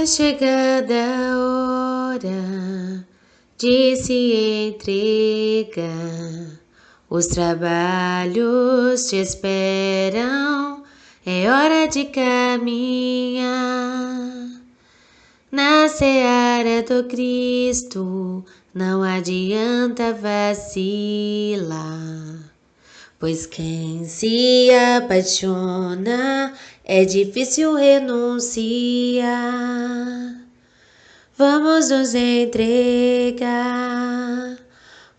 É chegada a hora de se entregar. Os trabalhos te esperam, é hora de caminhar. Na seara do Cristo, não adianta vacilar. Pois quem se apaixona é difícil renunciar. Vamos nos entregar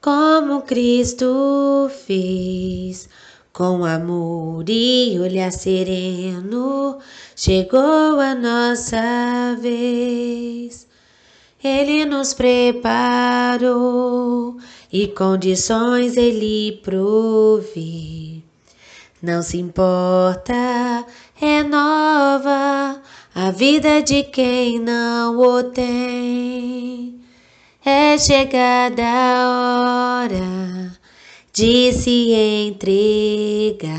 como Cristo fez, com amor e olhar sereno, chegou a nossa vez. Ele nos preparou e condições Ele provê. Não se importa, renova a vida de quem não o tem. É chegada a hora de se entregar.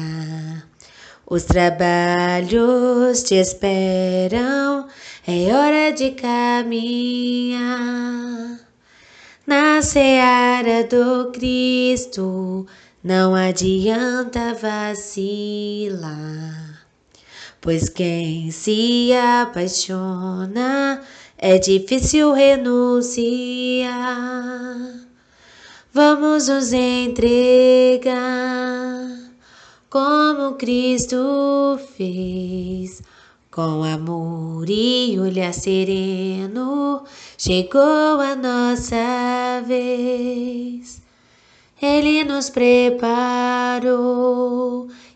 Os trabalhos te esperam, é hora de caminhar. Na seara do Cristo, não adianta vacilar. Pois quem se apaixona é difícil renunciar. Vamos nos entregar como Cristo fez, com amor e olhar sereno, chegou a nossa vez. Ele nos preparou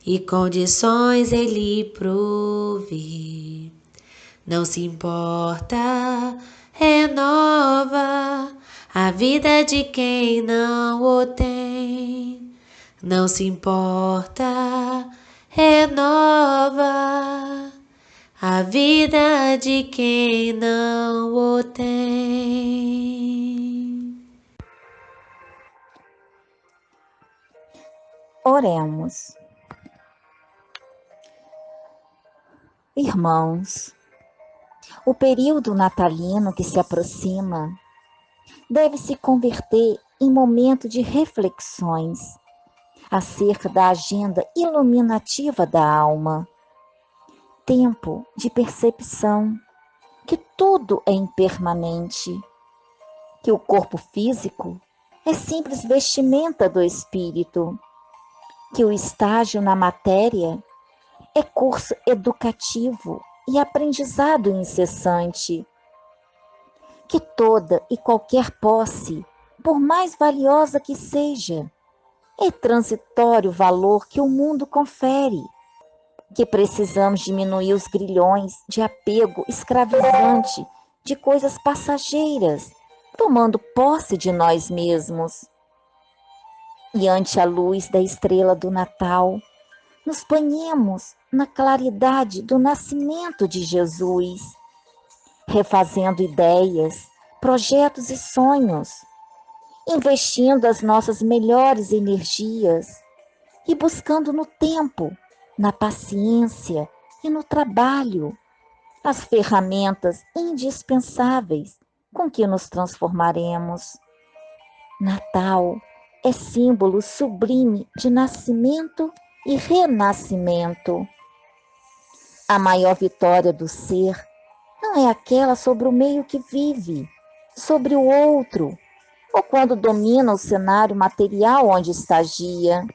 e condições Ele provê. Não se importa, renova a vida de quem não o tem. Não se importa, renova a vida de quem não o tem. Oremos. Irmãos, o período natalino que se aproxima deve se converter em momento de reflexões acerca da agenda iluminativa da alma, tempo de percepção que tudo é impermanente, que o corpo físico é simples vestimenta do espírito, que o estágio na matéria é curso educativo e aprendizado incessante, que toda e qualquer posse, por mais valiosa que seja, é transitório valor que o mundo confere, que precisamos diminuir os grilhões de apego escravizante de coisas passageiras, tomando posse de nós mesmos. E ante a luz da estrela do Natal, nos banhemos na claridade do nascimento de Jesus, refazendo ideias, projetos e sonhos, investindo as nossas melhores energias e buscando no tempo, na paciência e no trabalho as ferramentas indispensáveis com que nos transformaremos. Natal é símbolo sublime de nascimento e renascimento. A maior vitória do ser não é aquela sobre o meio que vive, sobre o outro, ou quando domina o cenário material onde estagia.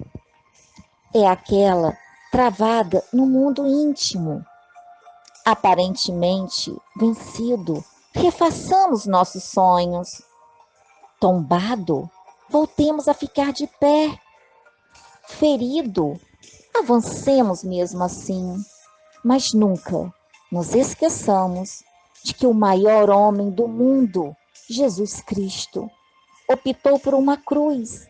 É aquela travada no mundo íntimo. Aparentemente vencido, refaçamos nossos sonhos. Tombado, voltemos a ficar de pé. Ferido, avancemos mesmo assim. Mas nunca nos esqueçamos de que o maior homem do mundo, Jesus Cristo, optou por uma cruz,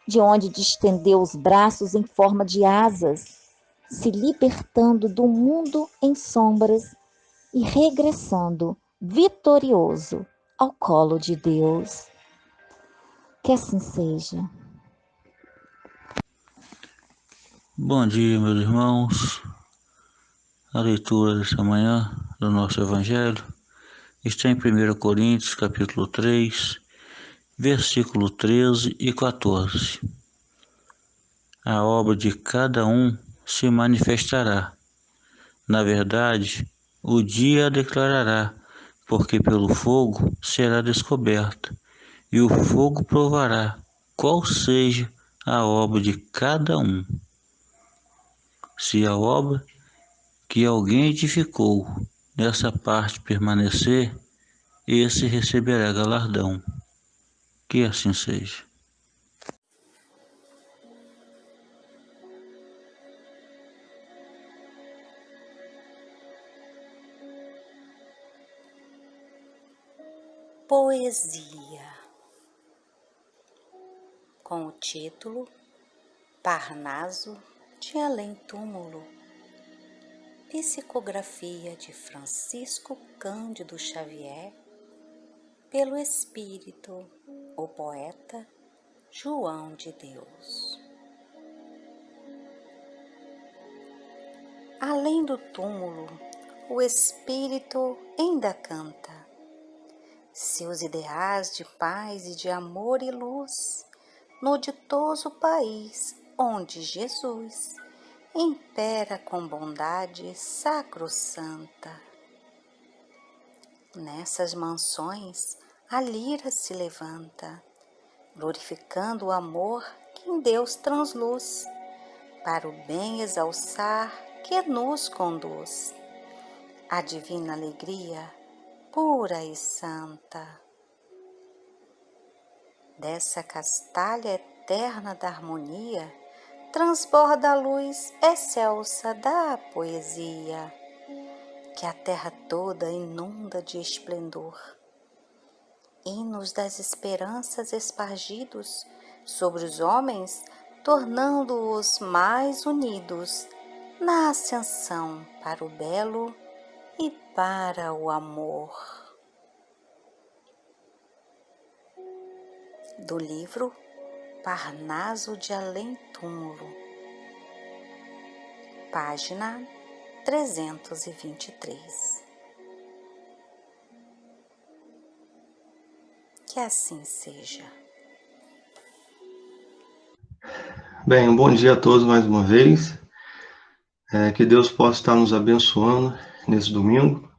de onde distendeu os braços em forma de asas, se libertando do mundo em sombras e regressando vitorioso ao colo de Deus. Que assim seja. Bom dia, meus irmãos. A leitura desta manhã do nosso Evangelho está em 1 Coríntios, capítulo 3, versículo 13 e 14. A obra de cada um se manifestará. Na verdade, o dia a declarará, porque pelo fogo será descoberta, e o fogo provará qual seja a obra de cada um. Se a obra que alguém edificou nessa parte permanecer, esse receberá galardão. Que assim seja. Poesia, com o título Parnaso de Além-Túmulo, psicografia de Francisco Cândido Xavier, pelo Espírito, o poeta João de Deus. Além do túmulo, o Espírito ainda canta seus ideais de paz e de amor e luz no ditoso país onde Jesus impera com bondade sacrossanta. Nessas mansões a lira se levanta, glorificando o amor que em Deus transluz, para o bem exalçar que nos conduz, a divina alegria pura e santa. Dessa castalha eterna da harmonia, transborda a luz excelsa da poesia, que a terra toda inunda de esplendor. Hinos das esperanças espargidos sobre os homens, tornando-os mais unidos na ascensão para o belo e para o amor. Do livro Parnaso de Além-Túmulo, página 323. Que assim seja. Bem, um bom dia a todos mais uma vez. Que Deus possa estar nos abençoando nesse domingo.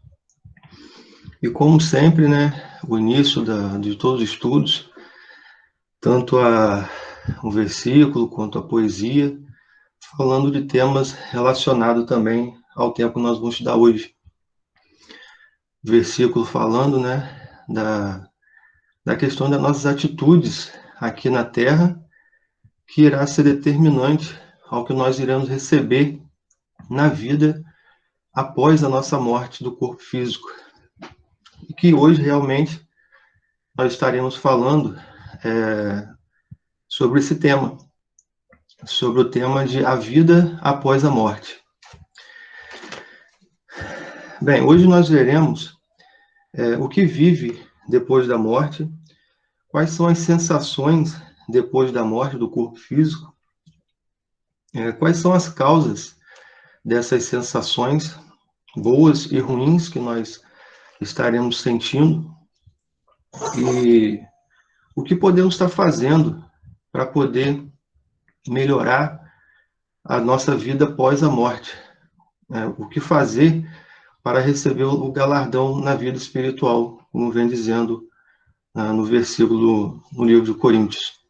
E como sempre, né, o início de todos os estudos, tanto o versículo quanto a poesia, falando de temas relacionados também ao tempo que nós vamos estudar hoje. O versículo falando, né, da questão das nossas atitudes aqui na Terra, que irá ser determinante ao que nós iremos receber na vida após a nossa morte do corpo físico. E que hoje realmente nós estaremos falando sobre esse tema, sobre o tema de a vida após a morte. Bem, hoje nós veremos o que vive depois da morte, quais são as sensações depois da morte do corpo físico, quais são as causas dessas sensações boas e ruins que nós estaremos sentindo e o que podemos estar fazendo para poder melhorar a nossa vida após a morte. O que fazer para receber o galardão na vida espiritual, como vem dizendo no versículo no livro de Coríntios.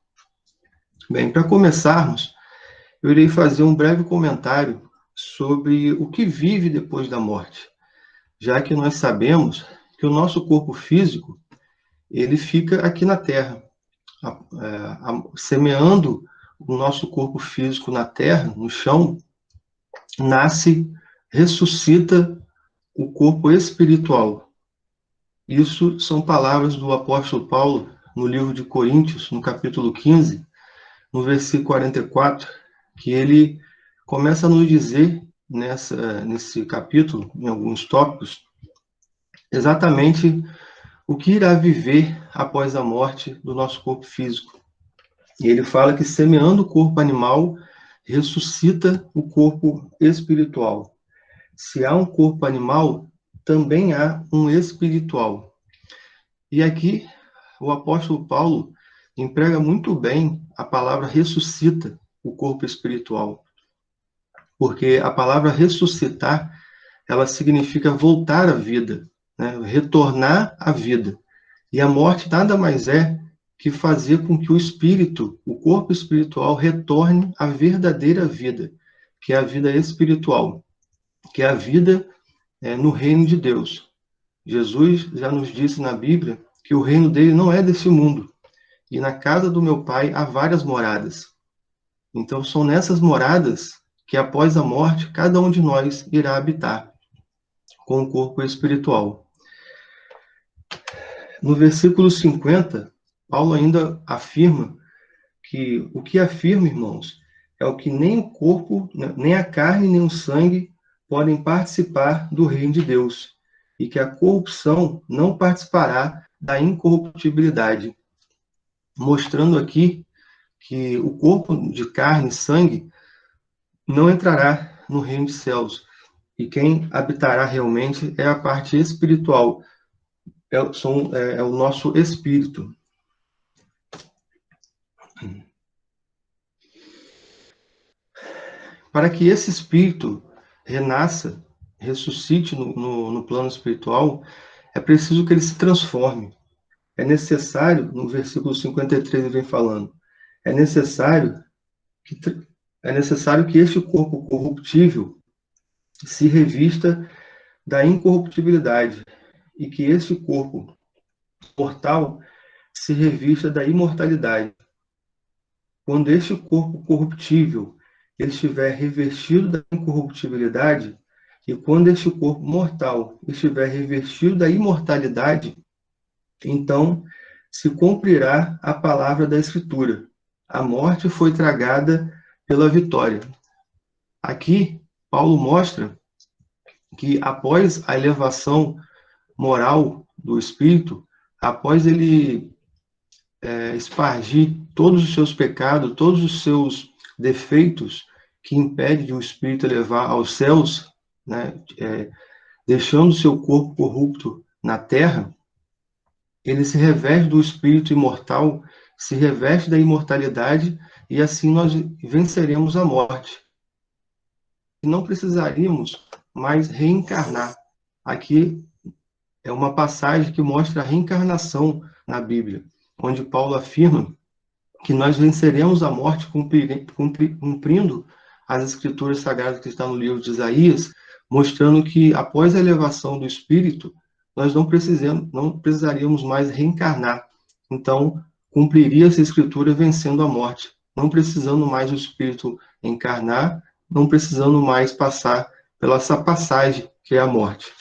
Bem, para começarmos, eu irei fazer um breve comentário sobre o que vive depois da morte, já que nós sabemos que o nosso corpo físico ele fica aqui na Terra, semeando o nosso corpo físico na Terra, no chão, nasce, ressuscita o corpo espiritual. Isso são palavras do apóstolo Paulo no livro de Coríntios, no capítulo 15, no versículo 44, que ele começa a nos dizer nesse capítulo, em alguns tópicos, exatamente o que irá viver após a morte do nosso corpo físico. E ele fala que semeando o corpo animal, ressuscita o corpo espiritual. Se há um corpo animal, também há um espiritual. E aqui o apóstolo Paulo emprega muito bem a palavra ressuscita o corpo espiritual, porque a palavra ressuscitar, ela significa voltar à vida, né? Retornar à vida. E a morte nada mais é que fazer com que o espírito, o corpo espiritual, retorne à verdadeira vida, que é a vida espiritual, que é a vida no reino de Deus. Jesus já nos disse na Bíblia que o reino dele não é desse mundo. E na casa do meu pai há várias moradas. Então são nessas moradas que após a morte cada um de nós irá habitar com o corpo espiritual. No versículo 50, Paulo ainda afirma que o que afirma, irmãos, é o que nem o corpo, nem a carne, nem o sangue podem participar do reino de Deus, e que a corrupção não participará da incorruptibilidade. Mostrando aqui que o corpo de carne e sangue não entrará no reino dos céus, e quem habitará realmente é a parte espiritual, é o nosso espírito. Para que esse espírito renasça, ressuscite no plano espiritual, é preciso que ele se transforme. É necessário, no versículo 53 ele vem falando, é necessário que este corpo corruptível se revista da incorruptibilidade e que este corpo mortal se revista da imortalidade. Quando este corpo corruptível ele estiver revestido da incorruptibilidade, e quando este corpo mortal estiver revestido da imortalidade, então se cumprirá a palavra da Escritura. A morte foi tragada pela vitória. Aqui, Paulo mostra que após a elevação moral do espírito, após ele espargir todos os seus pecados, todos os seus defeitos que impedem de o espírito elevar aos céus, né, deixando seu corpo corrupto na terra, ele se reveste do espírito imortal, se reveste da imortalidade, e assim nós venceremos a morte. E não precisaríamos mais reencarnar. Aqui é uma passagem que mostra a reencarnação na Bíblia, onde Paulo afirma que nós venceremos a morte cumprindo as escrituras sagradas que estão no livro de Isaías, mostrando que após a elevação do espírito, nós não precisaríamos mais reencarnar. Então, cumpriria essa escritura vencendo a morte, não precisando mais o espírito encarnar, não precisando mais passar pela essa passagem que é a morte.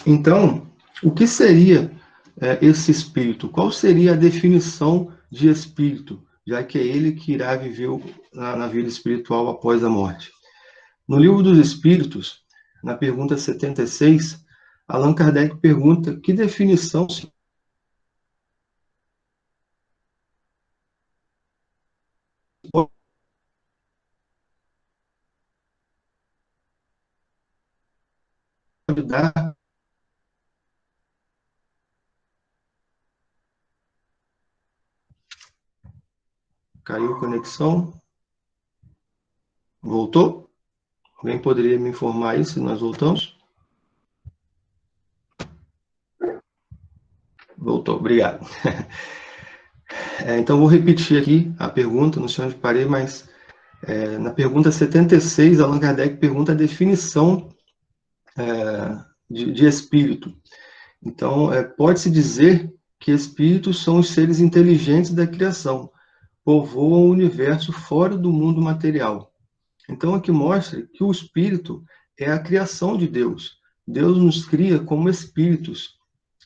Então, o que seria esse espírito? Qual seria a definição de espírito, já que é ele que irá viver na vida espiritual após a morte? No Livro dos Espíritos, na pergunta 76, Allan Kardec pergunta que definição se pode dar. Caiu a conexão? Voltou? Alguém poderia me informar aí se nós voltamos? Voltou, obrigado. Então, vou repetir aqui a pergunta, não sei onde parei, mas na pergunta 76, Allan Kardec pergunta a definição de espírito. Então, pode-se dizer que espíritos são os seres inteligentes da criação, povoam o universo fora do mundo material. Então, aqui mostra que o espírito é a criação de Deus. Deus nos cria como espíritos.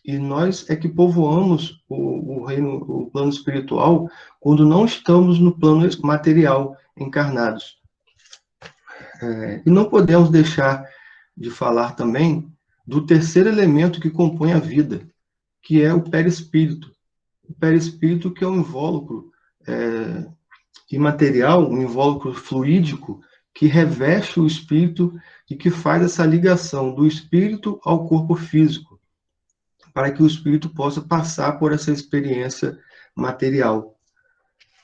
E nós é que povoamos o reino, o plano espiritual, quando não estamos no plano material, encarnados. E não podemos deixar de falar também do terceiro elemento que compõe a vida, que é o perispírito. O perispírito, que é um invólucro imaterial, um invólucro fluídico, que reveste o espírito e que faz essa ligação do espírito ao corpo físico, para que o espírito possa passar por essa experiência material.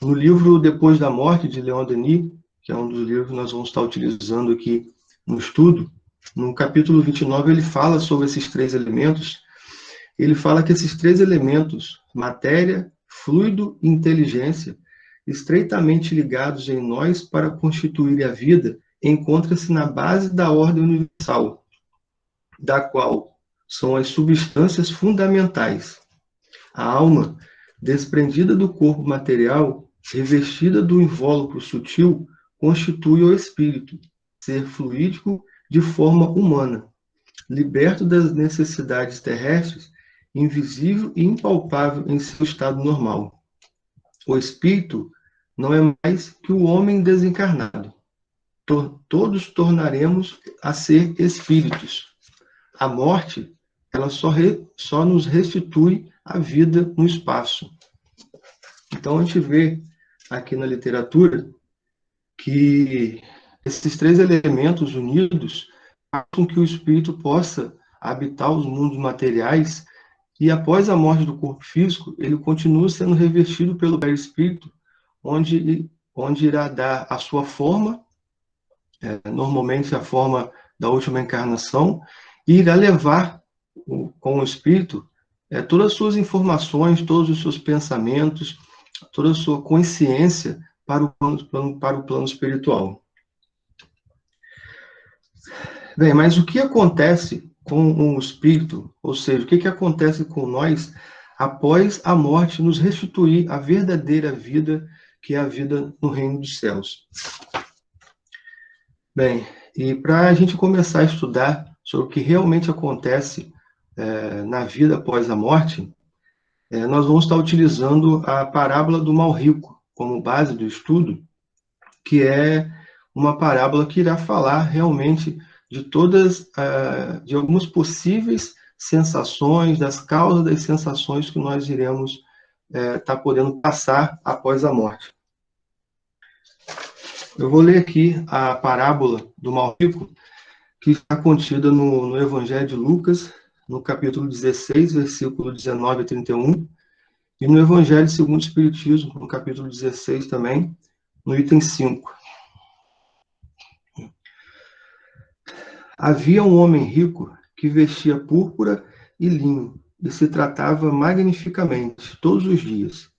No livro Depois da Morte, de Leon Denis, que é um dos livros que nós vamos estar utilizando aqui no estudo, no capítulo 29 ele fala sobre esses três elementos. Ele fala que esses três elementos, matéria, fluido e inteligência, estreitamente ligados em nós para constituir a vida, encontra-se na base da ordem universal, da qual são as substâncias fundamentais. A alma, desprendida do corpo material, revestida do invólucro sutil, constitui o espírito, ser fluídico de forma humana, liberto das necessidades terrestres, invisível e impalpável em seu estado normal. O espírito não é mais que o homem desencarnado. Todos tornaremos a ser espíritos. A morte, ela só nos restitui a vida no espaço. Então a gente vê aqui na literatura que esses três elementos unidos fazem com que o espírito possa habitar os mundos materiais e após a morte do corpo físico, ele continua sendo revestido pelo perispírito, onde irá dar a sua forma, normalmente a forma da última encarnação, e irá levar com o espírito todas as suas informações, todos os seus pensamentos, toda a sua consciência para o plano espiritual. Bem, mas o que acontece com o espírito, ou seja, o que acontece com nós após a morte nos restituir a verdadeira vida, que é a vida no reino dos céus? Bem, e para a gente começar a estudar sobre o que realmente acontece na vida após a morte, nós vamos estar utilizando a parábola do mal rico como base do estudo, que é uma parábola que irá falar realmente de algumas possíveis sensações, das causas das sensações que nós iremos estar podendo passar após a morte. Eu vou ler aqui a parábola do mal rico, que está contida no Evangelho de Lucas, no capítulo 16, versículo 19 a 31, e no Evangelho segundo o Espiritismo, no capítulo 16 também, no item 5. Havia um homem rico que vestia púrpura e linho, e se tratava magnificamente todos os dias.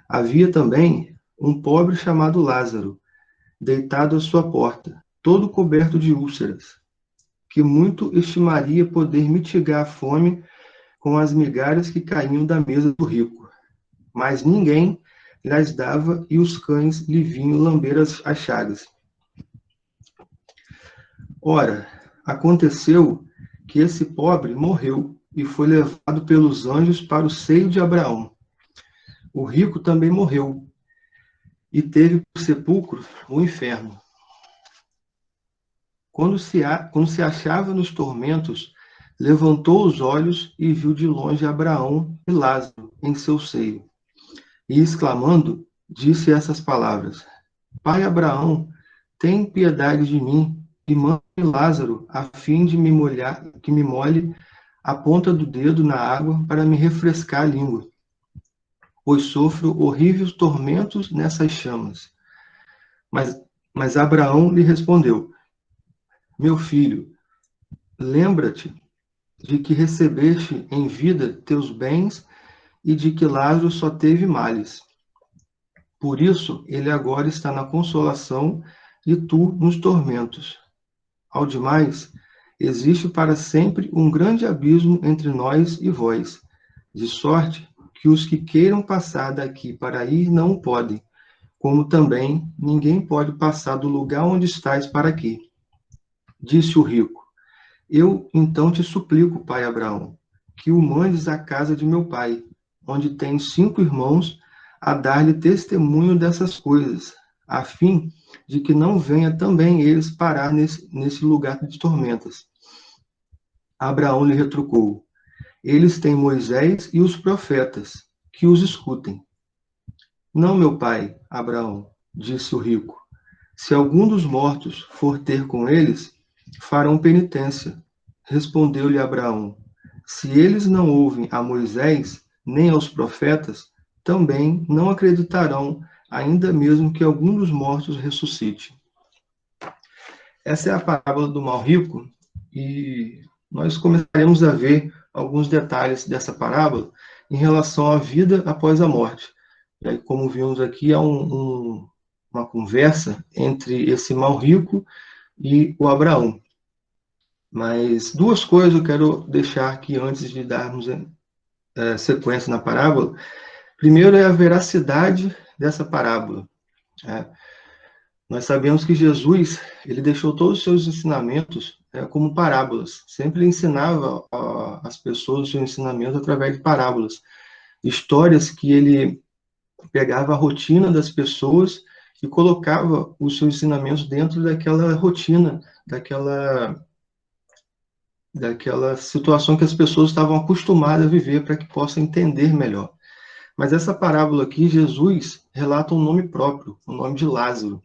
Havia também um pobre chamado Lázaro, deitado à sua porta, todo coberto de úlceras, que muito estimaria poder mitigar a fome com as migalhas que caíam da mesa do rico. Mas ninguém lhes dava e os cães lhe vinham lamber as chagas. Ora, aconteceu que esse pobre morreu e foi levado pelos anjos para o seio de Abraão. O rico também morreu e teve por sepulcro o inferno. Quando se achava nos tormentos, levantou os olhos e viu de longe Abraão e Lázaro em seu seio. E exclamando, disse essas palavras: Pai Abraão, tem piedade de mim e mande Lázaro a fim de que me molhe a ponta do dedo na água para me refrescar a língua, pois sofro horríveis tormentos nessas chamas. Mas Abraão lhe respondeu: Meu filho, lembra-te de que recebeste em vida teus bens e de que Lázaro só teve males. Por isso, ele agora está na consolação e tu nos tormentos. Ao demais, existe para sempre um grande abismo entre nós e vós, de sorte que os que queiram passar daqui para ir não podem, como também ninguém pode passar do lugar onde estais para aqui. Disse o rico: Eu então te suplico, pai Abraão, que o mandes à casa de meu pai, onde tem 5 irmãos, a dar-lhe testemunho dessas coisas, a fim de que não venha também eles parar nesse lugar de tormentas. Abraão lhe retrucou: Eles têm Moisés e os profetas, que os escutem. Não, meu pai, Abraão, disse o rico, Se algum dos mortos for ter com eles, farão penitência. Respondeu-lhe Abraão: se eles não ouvem a Moisés, nem aos profetas, também não acreditarão, ainda mesmo que algum dos mortos ressuscite. Essa é a parábola do mal rico, e nós começaremos a ver alguns detalhes dessa parábola em relação à vida após a morte. E aí, como vimos aqui, há uma conversa entre esse mal rico e o Abraão. Mas duas coisas eu quero deixar aqui antes de darmos sequência na parábola. Primeiro é a veracidade dessa parábola. Nós sabemos que Jesus, ele deixou todos os seus ensinamentos como parábolas. Sempre ensinava as pessoas o seu ensinamento através de parábolas. Histórias que ele pegava a rotina das pessoas e colocava os seus ensinamentos dentro daquela rotina, daquela situação que as pessoas estavam acostumadas a viver para que possam entender melhor. Mas essa parábola aqui, Jesus relata um nome próprio, o nome de Lázaro,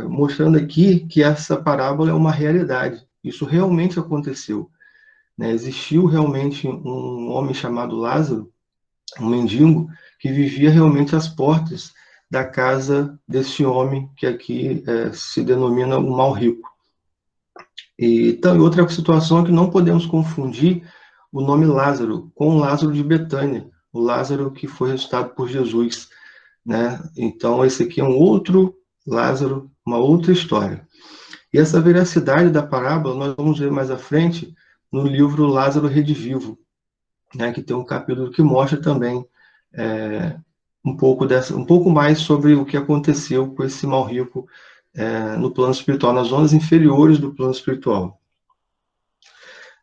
mostrando aqui que essa parábola é uma realidade. Isso realmente aconteceu. Existiu realmente um homem chamado Lázaro, um mendigo, que vivia realmente às portas da casa desse homem que aqui se denomina o mal rico. E outra situação é que não podemos confundir o nome Lázaro com o Lázaro de Betânia, o Lázaro que foi ressuscitado por Jesus. Então, esse aqui é um outro Lázaro, uma outra história. E essa veracidade da parábola nós vamos ver mais à frente no livro Lázaro Redivivo, que tem um capítulo que mostra também um pouco mais sobre o que aconteceu com esse mal rico no plano espiritual, nas zonas inferiores do plano espiritual.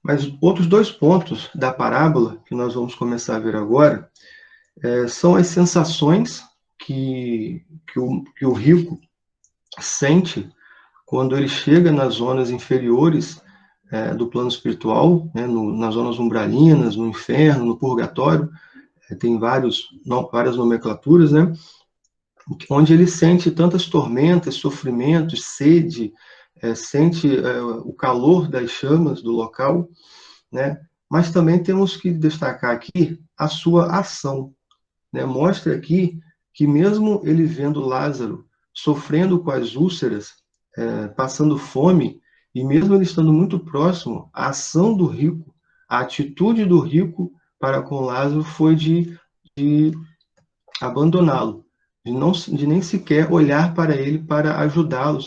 Mas outros dois pontos da parábola, que nós vamos começar a ver agora, são as sensações que o rico sente quando ele chega nas zonas inferiores do plano espiritual, nas zonas umbralinas, no inferno, no purgatório. Tem várias nomenclaturas, onde ele sente tantas tormentas, sofrimentos, sede, sente o calor das chamas do local, mas também temos que destacar aqui a sua ação. Mostra aqui que mesmo ele vendo Lázaro sofrendo com as úlceras, passando fome, e mesmo ele estando muito próximo, a ação do rico, a atitude do rico para com Lázaro foi de abandoná-lo, de nem sequer olhar para ele para ajudá-lo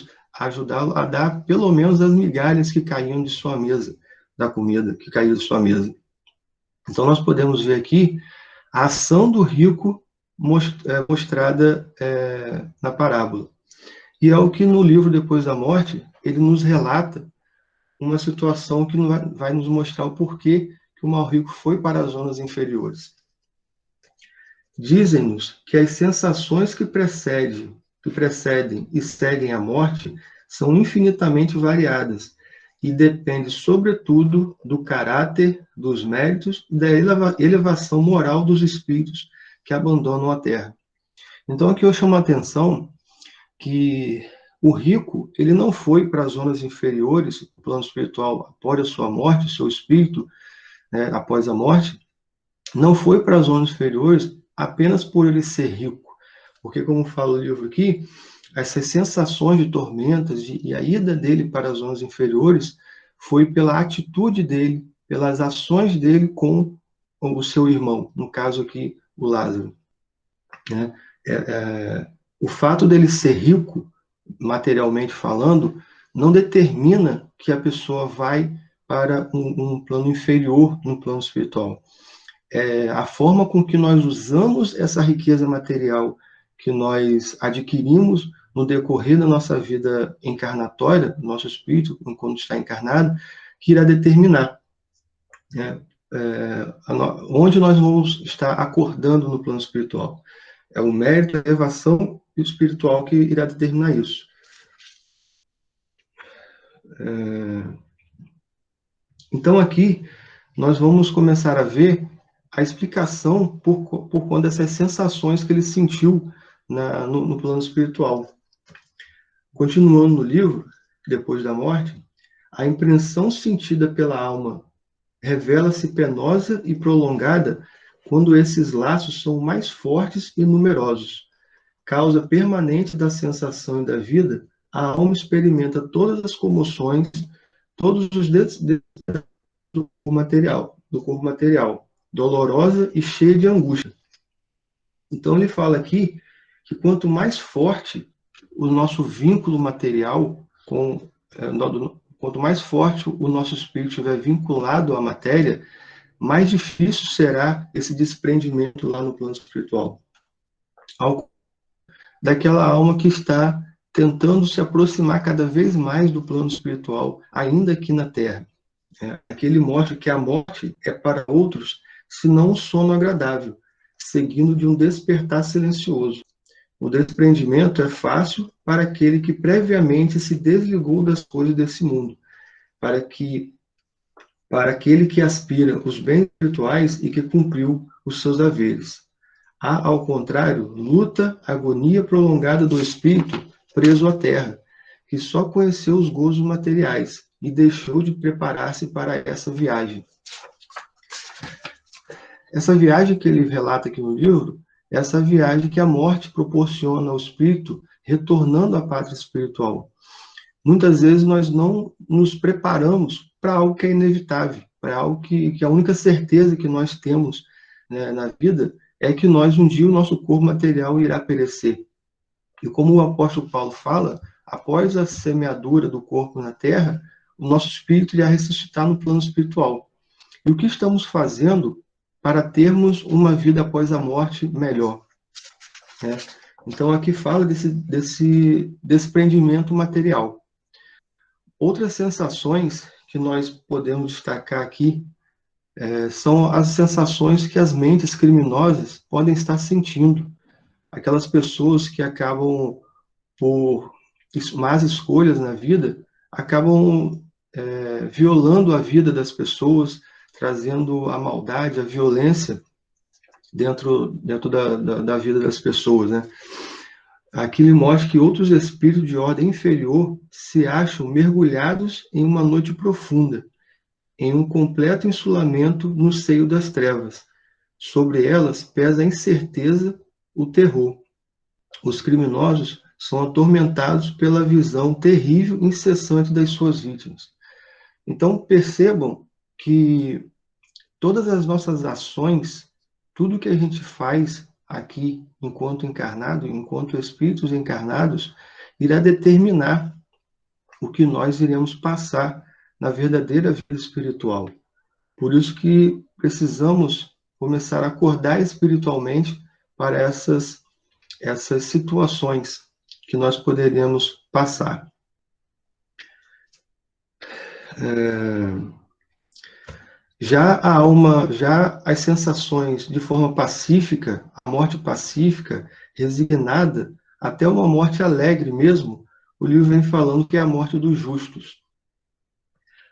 a dar pelo menos as migalhas que caíam de sua mesa, da comida que caiu de sua mesa. Então nós podemos ver aqui a ação do rico mostrada na parábola. E é o que no livro Depois da Morte, ele nos relata uma situação que vai nos mostrar o porquê que o mal rico foi para as zonas inferiores. Dizem-nos que as sensações que precedem e seguem a morte são infinitamente variadas e dependem, sobretudo, do caráter, dos méritos e da elevação moral dos espíritos que abandonam a Terra. Então, aqui eu chamo a atenção que o rico, ele não foi para as zonas inferiores, o plano espiritual, após a sua morte, o seu espírito, após a morte, não foi para as zonas inferiores apenas por ele ser rico. Porque, como fala o livro aqui, essas sensações de tormentas e a ida dele para as zonas inferiores foi pela atitude dele, pelas ações dele com o seu irmão, no caso aqui, o Lázaro. O fato dele ser rico, materialmente falando, não determina que a pessoa vai para um plano inferior no plano espiritual. A forma com que nós usamos essa riqueza material que nós adquirimos no decorrer da nossa vida encarnatória, do nosso espírito, quando está encarnado, que irá determinar onde nós vamos estar acordando no plano espiritual. É o mérito, a elevação espiritual que irá determinar isso. Então, aqui, nós vamos começar a ver a explicação por conta dessas sensações que ele sentiu no plano espiritual. Continuando no livro, depois da morte, a impressão sentida pela alma revela-se penosa e prolongada quando esses laços são mais fortes e numerosos. Causa permanente da sensação e da vida, a alma experimenta todas as comoções, todos os do corpo material, dolorosa e cheia de angústia. Então ele fala aqui que quanto mais forte o nosso vínculo material quanto mais forte o nosso espírito estiver vinculado à matéria, mais difícil será esse desprendimento lá no plano espiritual. Daquela alma que está tentando se aproximar cada vez mais do plano espiritual, ainda aqui na Terra. Aquele mostra que a morte é para outros, senão um sono agradável, seguindo de um despertar silencioso. O desprendimento é fácil para aquele que previamente se desligou das coisas desse mundo, para aquele que aspira os bens espirituais e que cumpriu os seus haveres. Há, ao contrário, luta, agonia prolongada do espírito preso à terra, que só conheceu os gozos materiais e deixou de preparar-se para essa viagem. Essa viagem que ele relata aqui no livro, essa viagem que a morte proporciona ao espírito retornando à pátria espiritual. Muitas vezes nós não nos preparamos para algo que é inevitável, para algo que a única certeza que nós temos, né, na vida é que um dia o nosso corpo material irá perecer. E como o apóstolo Paulo fala, após a semeadura do corpo na terra, o nosso espírito irá ressuscitar no plano espiritual. E o que estamos fazendo para termos uma vida após a morte melhor, né? Então aqui fala desse desprendimento material. Outras sensações que nós podemos destacar aqui são as sensações que as mentes criminosas podem estar sentindo. Aquelas pessoas que acabam, por más escolhas na vida, acabam violando a vida das pessoas, trazendo a maldade, a violência dentro da vida das pessoas, né? Aqui ele mostra que outros espíritos de ordem inferior se acham mergulhados em uma noite profunda, em um completo insulamento no seio das trevas. Sobre elas pesa a incerteza, o terror. Os criminosos são atormentados pela visão terrível e incessante das suas vítimas. Então percebam que todas as nossas ações, tudo que a gente faz aqui enquanto encarnado, enquanto espíritos encarnados, irá determinar o que nós iremos passar na verdadeira vida espiritual. Por isso que precisamos começar a acordar espiritualmente para essas situações que nós poderemos passar. Já as sensações de forma pacífica, a morte pacífica, resignada, até uma morte alegre mesmo, o livro vem falando que é a morte dos justos.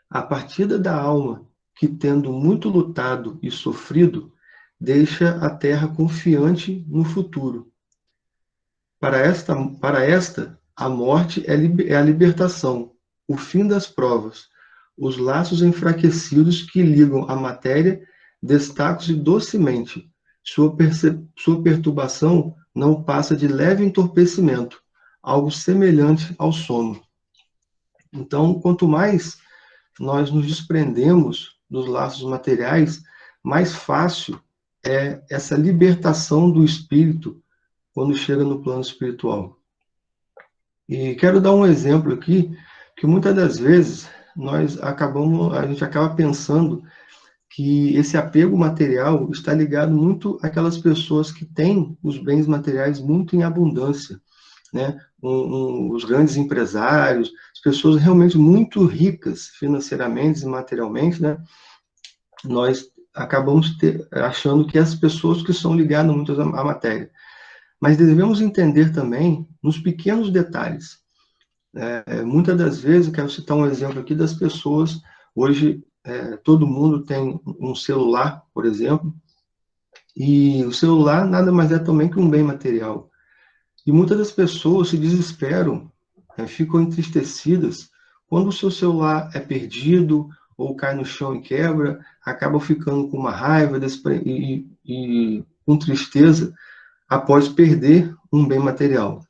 A partida da alma que, tendo muito lutado e sofrido, deixa a terra confiante no futuro. Para esta, a morte é a libertação, o fim das provas, os laços enfraquecidos que ligam a matéria destacam-se docemente. Sua perturbação não passa de leve entorpecimento, algo semelhante ao sono. Então, quanto mais nós nos desprendemos dos laços materiais, mais fácil é essa libertação do espírito quando chega no plano espiritual. E quero dar um exemplo aqui, que muitas das vezes a gente acaba pensando que esse apego material está ligado muito àquelas pessoas que têm os bens materiais muito em abundância, né? Os grandes empresários, as pessoas realmente muito ricas financeiramente e materialmente, né? Nós acabamos achando que as pessoas que são ligadas muito à matéria. Mas devemos entender também nos pequenos detalhes. Muitas das vezes, eu quero citar um exemplo aqui das pessoas, hoje todo mundo tem um celular, por exemplo, e o celular nada mais é também que um bem material. E muitas das pessoas se desesperam ficam entristecidas quando o seu celular é perdido ou cai no chão e quebra, acabam ficando com uma raiva e com tristeza após perder um bem material.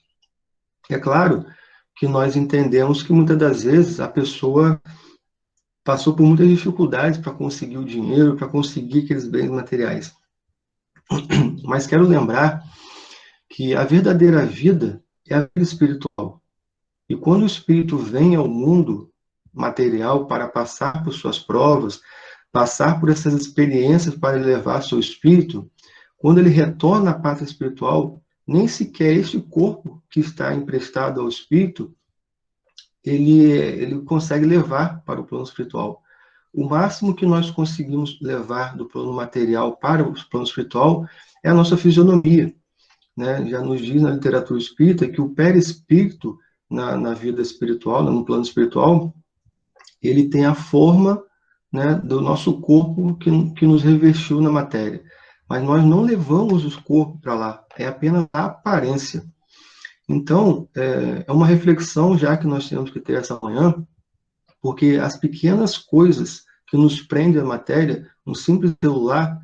É claro que nós entendemos que muitas das vezes a pessoa passou por muitas dificuldades para conseguir o dinheiro, para conseguir aqueles bens materiais. Mas quero lembrar que a verdadeira vida é a vida espiritual. E quando o espírito vem ao mundo material para passar por suas provas, passar por essas experiências para elevar seu espírito, quando ele retorna à pátria espiritual, nem sequer este corpo que está emprestado ao espírito, ele consegue levar para o plano espiritual. O máximo que nós conseguimos levar do plano material para o plano espiritual é a nossa fisionomia, né? Já nos diz na literatura espírita que o perispírito, na vida espiritual, no plano espiritual, ele tem a forma, né, do nosso corpo que nos revestiu na matéria. Mas nós não levamos os corpos para lá, é apenas a aparência. Então, é uma reflexão já que nós temos que ter essa manhã, porque as pequenas coisas que nos prendem à matéria, um simples celular,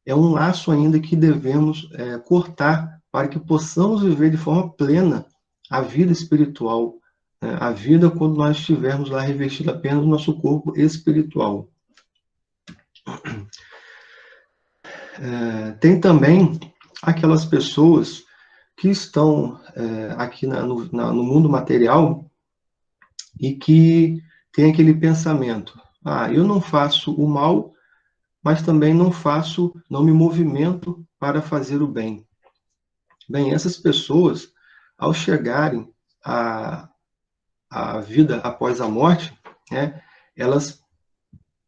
é um laço ainda que devemos cortar para que possamos viver de forma plena a vida espiritual, né? A vida quando nós estivermos lá revestido apenas do nosso corpo espiritual. Tem também aquelas pessoas que estão aqui no mundo material e que tem aquele pensamento: eu não faço o mal, mas também não me movimento para fazer o bem. Bem, essas pessoas, ao chegarem à vida após a morte, né, elas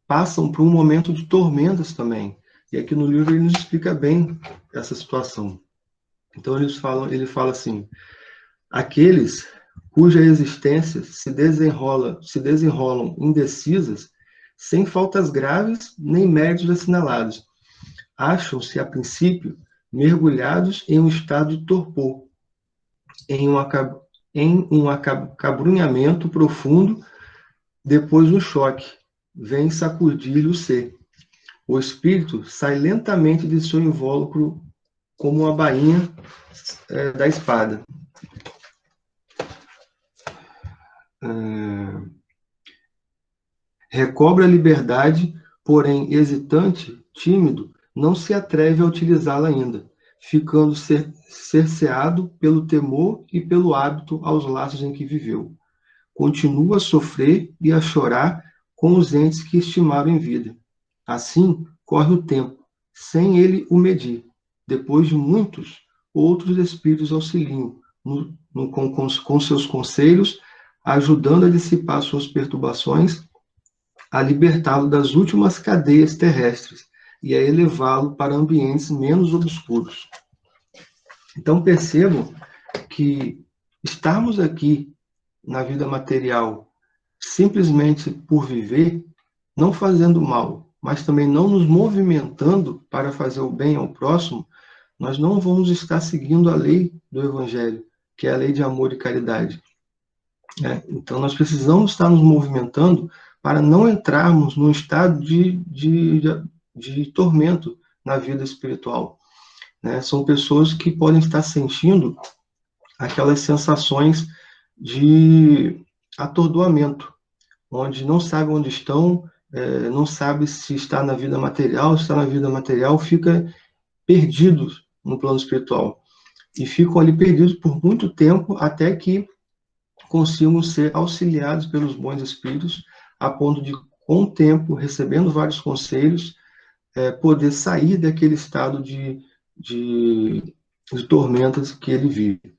passam por um momento de tormentas também. E aqui no livro ele nos explica bem essa situação. Então ele fala assim: aqueles cuja existência se desenrolam indecisas, sem faltas graves nem méritos assinalados, acham-se, a princípio, mergulhados em um estado de torpor, em um acabrunhamento profundo, depois um choque, vem sacudir-lhe o ser. O espírito sai lentamente de seu invólucro como uma bainha da espada. Recobra a liberdade, porém hesitante, tímido, não se atreve a utilizá-la ainda, ficando cerceado pelo temor e pelo hábito aos laços em que viveu. Continua a sofrer e a chorar com os entes que estimaram em vida. Assim, corre o tempo, sem ele o medir. Depois de muitos, outros espíritos auxiliam, com seus conselhos, ajudando a dissipar suas perturbações, a libertá-lo das últimas cadeias terrestres e a elevá-lo para ambientes menos obscuros. Então percebam que estarmos aqui na vida material simplesmente por viver, não fazendo mal, mas também não nos movimentando para fazer o bem ao próximo, nós não vamos estar seguindo a lei do Evangelho, que é a lei de amor e caridade. Então nós precisamos estar nos movimentando para não entrarmos num estado de tormento na vida espiritual. São pessoas que podem estar sentindo aquelas sensações de atordoamento, onde não sabe onde estão, não sabe se está na vida material, se está na vida material, fica perdidos no plano espiritual. E ficam ali perdidos por muito tempo, até que consigam ser auxiliados pelos bons espíritos, a ponto de, com o tempo, recebendo vários conselhos, poder sair daquele estado de tormentas que ele vive.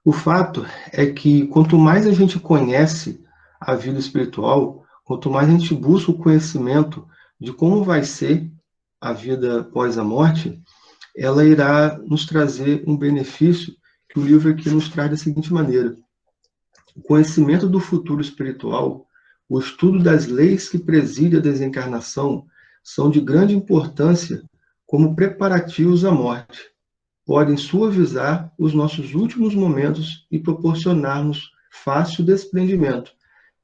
O fato é que, quanto mais a gente conhece a vida espiritual, quanto mais a gente busca o conhecimento de como vai ser a vida após a morte, ela irá nos trazer um benefício que o livro aqui nos traz da seguinte maneira: o conhecimento do futuro espiritual, o estudo das leis que presidem a desencarnação, são de grande importância como preparativos à morte. podem suavizar os nossos últimos momentos e proporcionar-nos fácil desprendimento,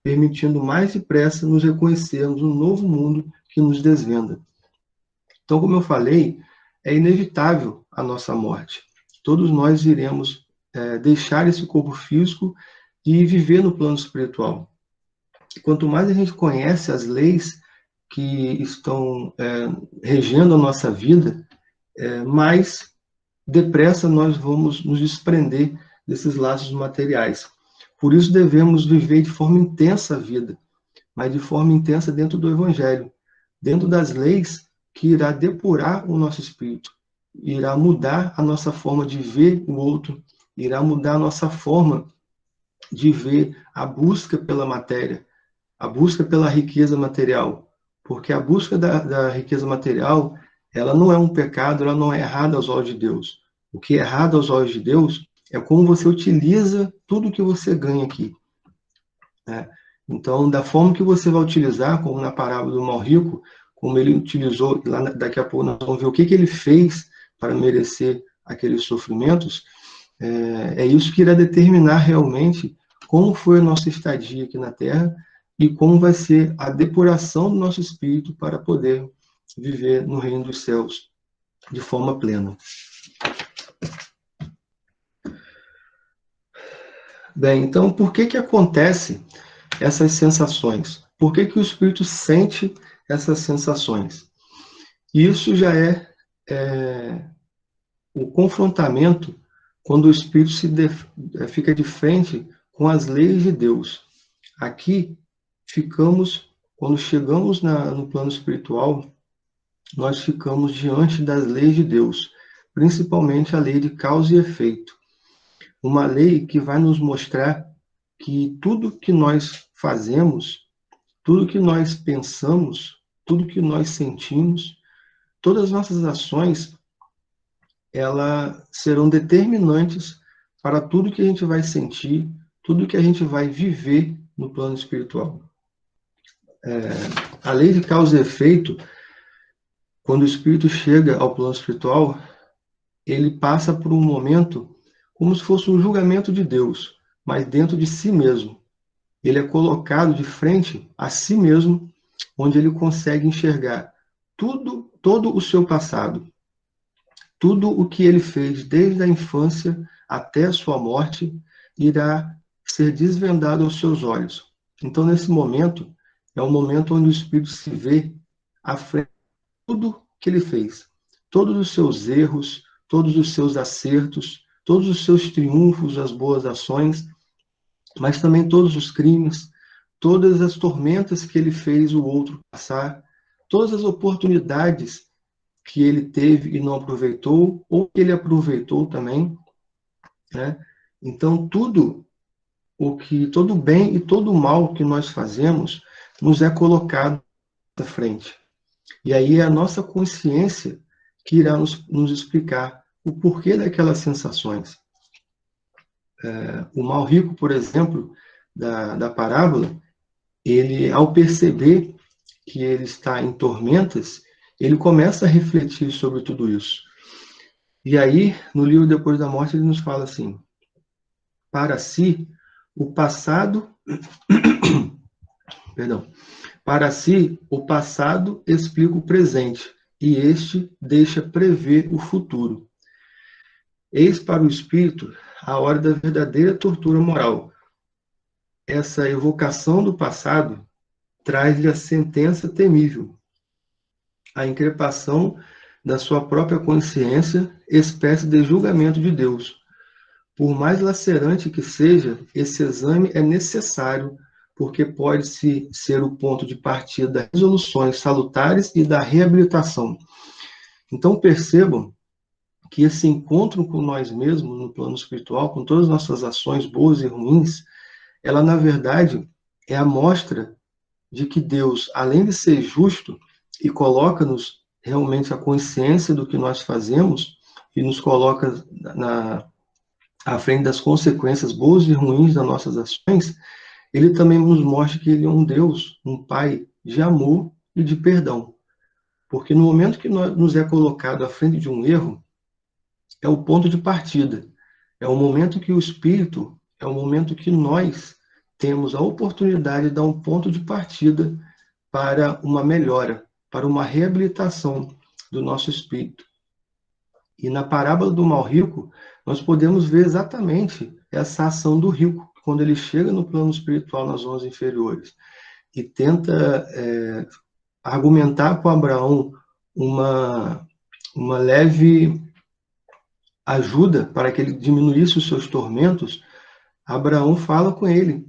permitindo mais depressa nos reconhecermos no novo mundo que nos desvenda. Então, como eu falei, é inevitável a nossa morte. Todos nós iremos deixar esse corpo físico e viver no plano espiritual. Quanto mais a gente conhece as leis que estão regendo a nossa vida, mais depressa nós vamos nos desprender desses laços materiais. Por isso devemos viver de forma intensa a vida, mas de forma intensa dentro do Evangelho, dentro das leis que irá depurar o nosso espírito, irá mudar a nossa forma de ver o outro, irá mudar a nossa forma de ver a busca pela matéria, a busca pela riqueza material. Porque a busca da riqueza material, ela não é um pecado, ela não é errada aos olhos de Deus. O que é errado aos olhos de Deus é como você utiliza tudo que você ganha aqui. Então, da forma que você vai utilizar, como na parábola do mal rico, como ele utilizou, lá daqui a pouco nós vamos ver o que ele fez para merecer aqueles sofrimentos, é isso que irá determinar realmente como foi a nossa estadia aqui na Terra e como vai ser a depuração do nosso espírito para poder viver no reino dos céus de forma plena. Bem, então, por que acontece essas sensações? Por que o espírito sente essas sensações? Isso já é o confrontamento quando o espírito fica de frente com as leis de Deus. Aqui, quando chegamos no plano espiritual, nós ficamos diante das leis de Deus, principalmente a lei de causa e efeito. Uma lei que vai nos mostrar que tudo que nós fazemos, tudo que nós pensamos, tudo que nós sentimos, todas as nossas ações, elas serão determinantes para tudo que a gente vai sentir, tudo que a gente vai viver no plano espiritual. A lei de causa e efeito, quando o espírito chega ao plano espiritual, ele passa por um momento como se fosse um julgamento de Deus, mas dentro de si mesmo. Ele é colocado de frente a si mesmo, onde ele consegue enxergar todo o seu passado, tudo o que ele fez desde a infância até a sua morte, irá ser desvendado aos seus olhos. Então, nesse momento, é o momento onde o espírito se vê à frente de tudo que ele fez, todos os seus erros, todos os seus acertos, todos os seus triunfos, as boas ações, mas também todos os crimes, todas as tormentas que ele fez o outro passar, todas as oportunidades que ele teve e não aproveitou, ou que ele aproveitou também, né? Então, todo bem e todo mal que nós fazemos nos é colocado à frente. E aí é a nossa consciência que irá nos explicar o porquê daquelas sensações. O mal rico, por exemplo, da parábola, ele, ao perceber que ele está em tormentas, ele começa a refletir sobre tudo isso. E aí, no livro Depois da Morte, ele nos fala assim: para si, o passado... Perdão. Para si, o passado explica o presente, e este deixa prever o futuro. Eis para o espírito a hora da verdadeira tortura moral. Essa evocação do passado traz-lhe a sentença temível, a increpação da sua própria consciência, espécie de julgamento de Deus. Por mais lacerante que seja, esse exame é necessário, porque pode ser o ponto de partida das resoluções salutares e da reabilitação. Então percebam que esse encontro com nós mesmos no plano espiritual, com todas as nossas ações boas e ruins, ela na verdade é a mostra de que Deus, além de ser justo e coloca-nos realmente a consciência do que nós fazemos e nos coloca à frente das consequências boas e ruins das nossas ações, ele também nos mostra que ele é um Deus, um Pai de amor e de perdão. Porque no momento que nos é colocado à frente de um erro, é o ponto de partida. É o momento que o espírito, é o momento que nós temos a oportunidade de dar um ponto de partida para uma melhora, para uma reabilitação do nosso espírito. E na parábola do mal rico, nós podemos ver exatamente essa ação do rico, quando ele chega no plano espiritual nas zonas inferiores e tenta argumentar com Abraão uma leve ajuda para que ele diminuísse os seus tormentos. Abraão fala com ele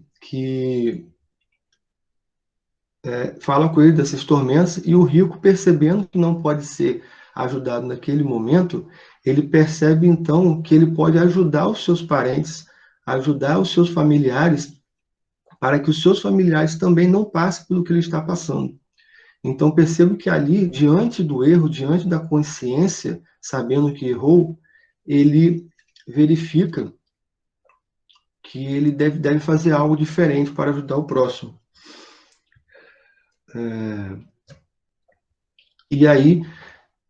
desses tormentos, e o rico, percebendo que não pode ser ajudado naquele momento, ele percebe então que ele pode ajudar os seus parentes, ajudar os seus familiares, para que os seus familiares também não passem pelo que ele está passando. Então percebo que ali, diante do erro, diante da consciência, sabendo que errou, ele verifica que ele deve fazer algo diferente para ajudar o próximo. E aí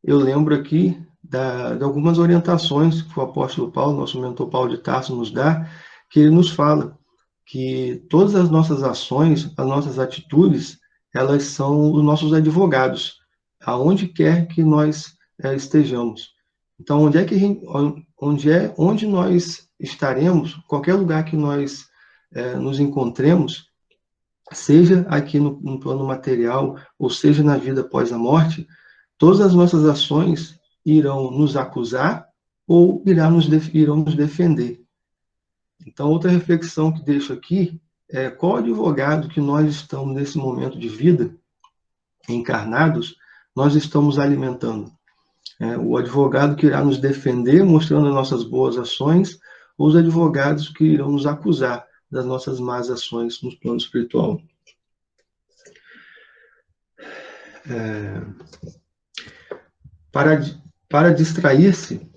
eu lembro aqui de algumas orientações que o apóstolo Paulo, nosso mentor Paulo de Tarso, nos dá, que ele nos fala que todas as nossas ações, as nossas atitudes, elas são os nossos advogados, aonde quer que nós estejamos. Então, onde nós estaremos, qualquer lugar que nós nos encontremos, seja aqui no plano material, ou seja na vida após a morte, todas as nossas ações irão nos acusar ou irão nos defender. Então, outra reflexão que deixo aqui é qual advogado que nós estamos nesse momento de vida, encarnados, nós estamos alimentando. O advogado que irá nos defender, mostrando as nossas boas ações, ou os advogados que irão nos acusar das nossas más ações no plano espiritual. Para distrair-se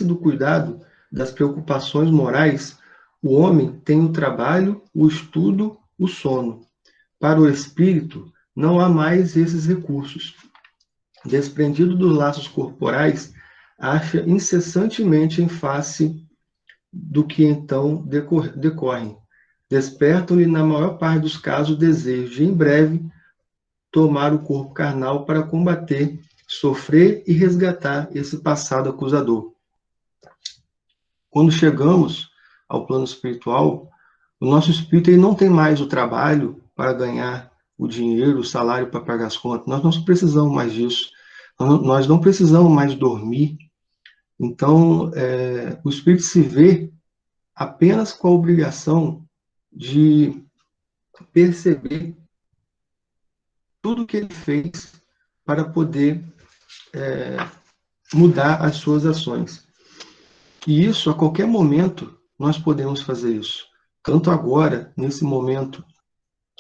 do cuidado das preocupações morais, o homem tem o trabalho, o estudo, o sono. Para o espírito, não há mais esses recursos. Desprendido dos laços corporais, acha incessantemente em face do que então decorrem. Despertam-lhe, na maior parte dos casos, o desejo de, em breve, tomar o corpo carnal para combater, sofrer e resgatar esse passado acusador. Quando chegamos ao plano espiritual, o nosso espírito ele não tem mais o trabalho para ganhar o dinheiro, o salário para pagar as contas. Nós não precisamos mais disso. Nós não precisamos mais dormir. Então, o espírito se vê apenas com a obrigação de perceber tudo que ele fez para poder mudar as suas ações. E isso, a qualquer momento, nós podemos fazer isso. Tanto agora, nesse momento,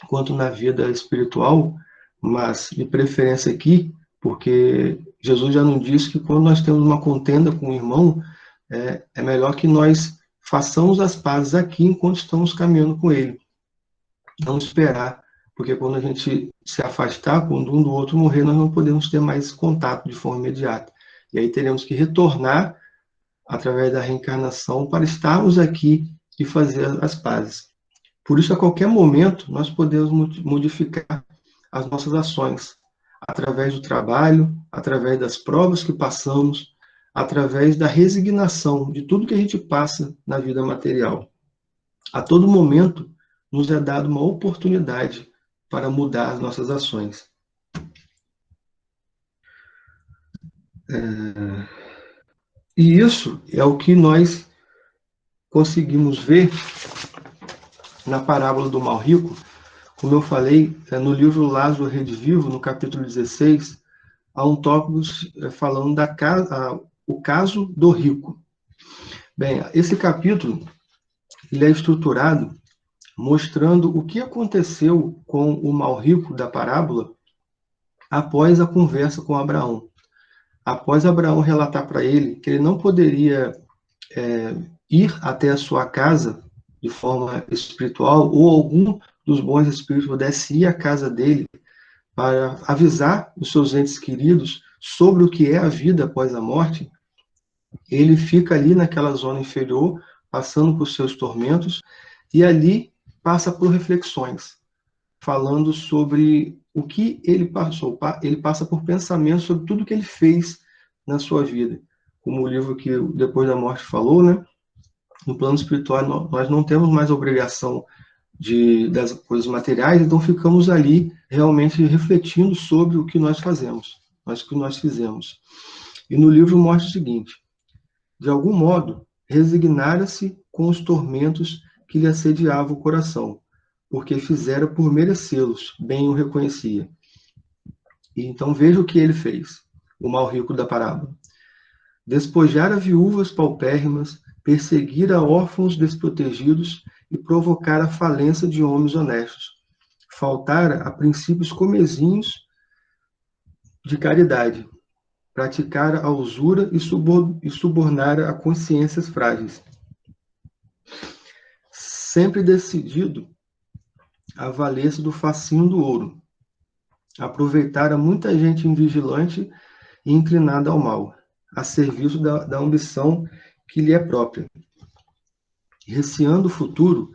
quanto na vida espiritual, mas de preferência aqui, porque Jesus já nos disse que quando nós temos uma contenda com o irmão, é melhor que nós façamos as pazes aqui enquanto estamos caminhando com ele. Não esperar, porque quando a gente se afastar, quando um do outro morrer, nós não podemos ter mais contato de forma imediata. E aí teremos que retornar através da reencarnação para estarmos aqui e fazer as pazes. Por isso, a qualquer momento, nós podemos modificar as nossas ações, através do trabalho, através das provas que passamos, através da resignação de tudo que a gente passa na vida material. A todo momento, nos é dada uma oportunidade para mudar as nossas ações. E isso é o que nós conseguimos ver na parábola do mal rico. Como eu falei, no livro Lázaro Rede Vivo, no capítulo 16, há um tópico falando o caso do rico. Bem, esse capítulo ele é estruturado mostrando o que aconteceu com o mal rico da parábola após a conversa com Abraão. Após Abraão relatar para ele que ele não poderia ir até a sua casa de forma espiritual, ou algum dos bons espíritos pudesse ir à casa dele para avisar os seus entes queridos sobre o que é a vida após a morte, ele fica ali naquela zona inferior, passando por seus tormentos, e ali passa por reflexões, falando sobre o que ele passou. Ele passa por pensamentos sobre tudo que ele fez na sua vida. Como o livro que Depois da Morte falou, né? No plano espiritual, nós não temos mais a obrigação das coisas materiais, então ficamos ali realmente refletindo sobre o que nós fazemos, o que nós fizemos. E no livro mostra o seguinte: de algum modo, resignara-se com os tormentos que lhe assediavam o coração, porque fizera por merecê-los, bem o reconhecia. E então veja o que ele fez, o mal rico da parábola. Despojara viúvas paupérrimas, perseguira órfãos desprotegidos e provocara a falência de homens honestos. Faltara a princípios comezinhos de caridade. Praticara a usura e subornara a consciências frágeis. Sempre decidido a valer-se do fascínio do ouro. Aproveitara muita gente invigilante e inclinada ao mal, a serviço da ambição que lhe é própria. Receando o futuro,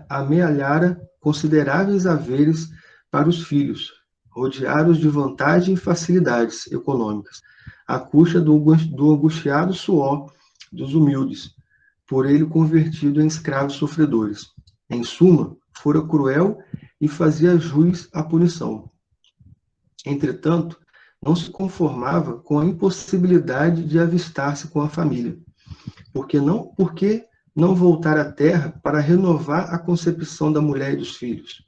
amealhara consideráveis haveres para os filhos, rodeados de vantagem e facilidades econômicas, à custa do angustiado suor dos humildes, por ele convertido em escravos sofredores. Em suma, fora cruel e fazia jus à punição. Entretanto, não se conformava com a impossibilidade de avistar-se com a família. Porque não voltar à terra para renovar a concepção da mulher e dos filhos?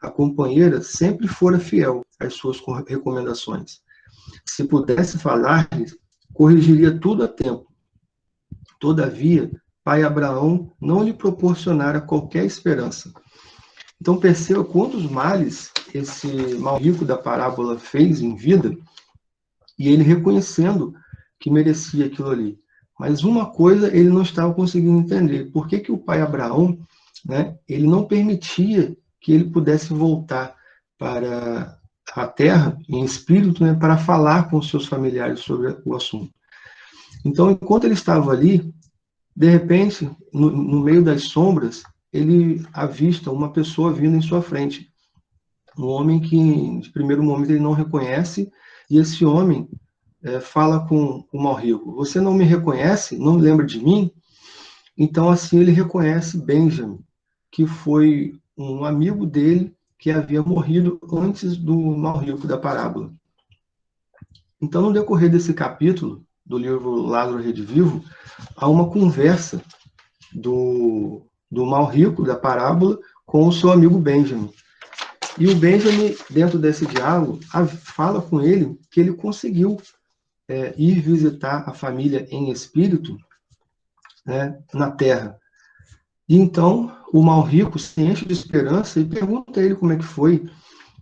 A companheira sempre fora fiel às suas recomendações. Se pudesse falar-lhes, corrigiria tudo a tempo. Todavia, pai Abraão não lhe proporcionara qualquer esperança. Então perceba quantos males esse mal rico da parábola fez em vida, e ele reconhecendo que merecia aquilo ali. Mas uma coisa ele não estava conseguindo entender: por que o pai Abraão, né, ele não permitia que ele pudesse voltar para a terra em espírito, né, para falar com os seus familiares sobre o assunto. Então, enquanto ele estava ali, de repente, no meio das sombras, ele avista uma pessoa vindo em sua frente. Um homem que, de primeiro momento, ele não reconhece, e esse homem fala com o mal rico: você não me reconhece? Não lembra de mim? Então, assim, ele reconhece Benjamin, que foi um amigo dele que havia morrido antes do mal rico da parábola. Então, no decorrer desse capítulo, do livro Lázaro Redivivo, há uma conversa do mal rico da parábola com o seu amigo Benjamin. E o Benjamin, dentro desse diálogo, fala com ele que ele conseguiu ir visitar a família em espírito, né, na terra. E então, o mal rico se enche de esperança e pergunta a ele como é que foi,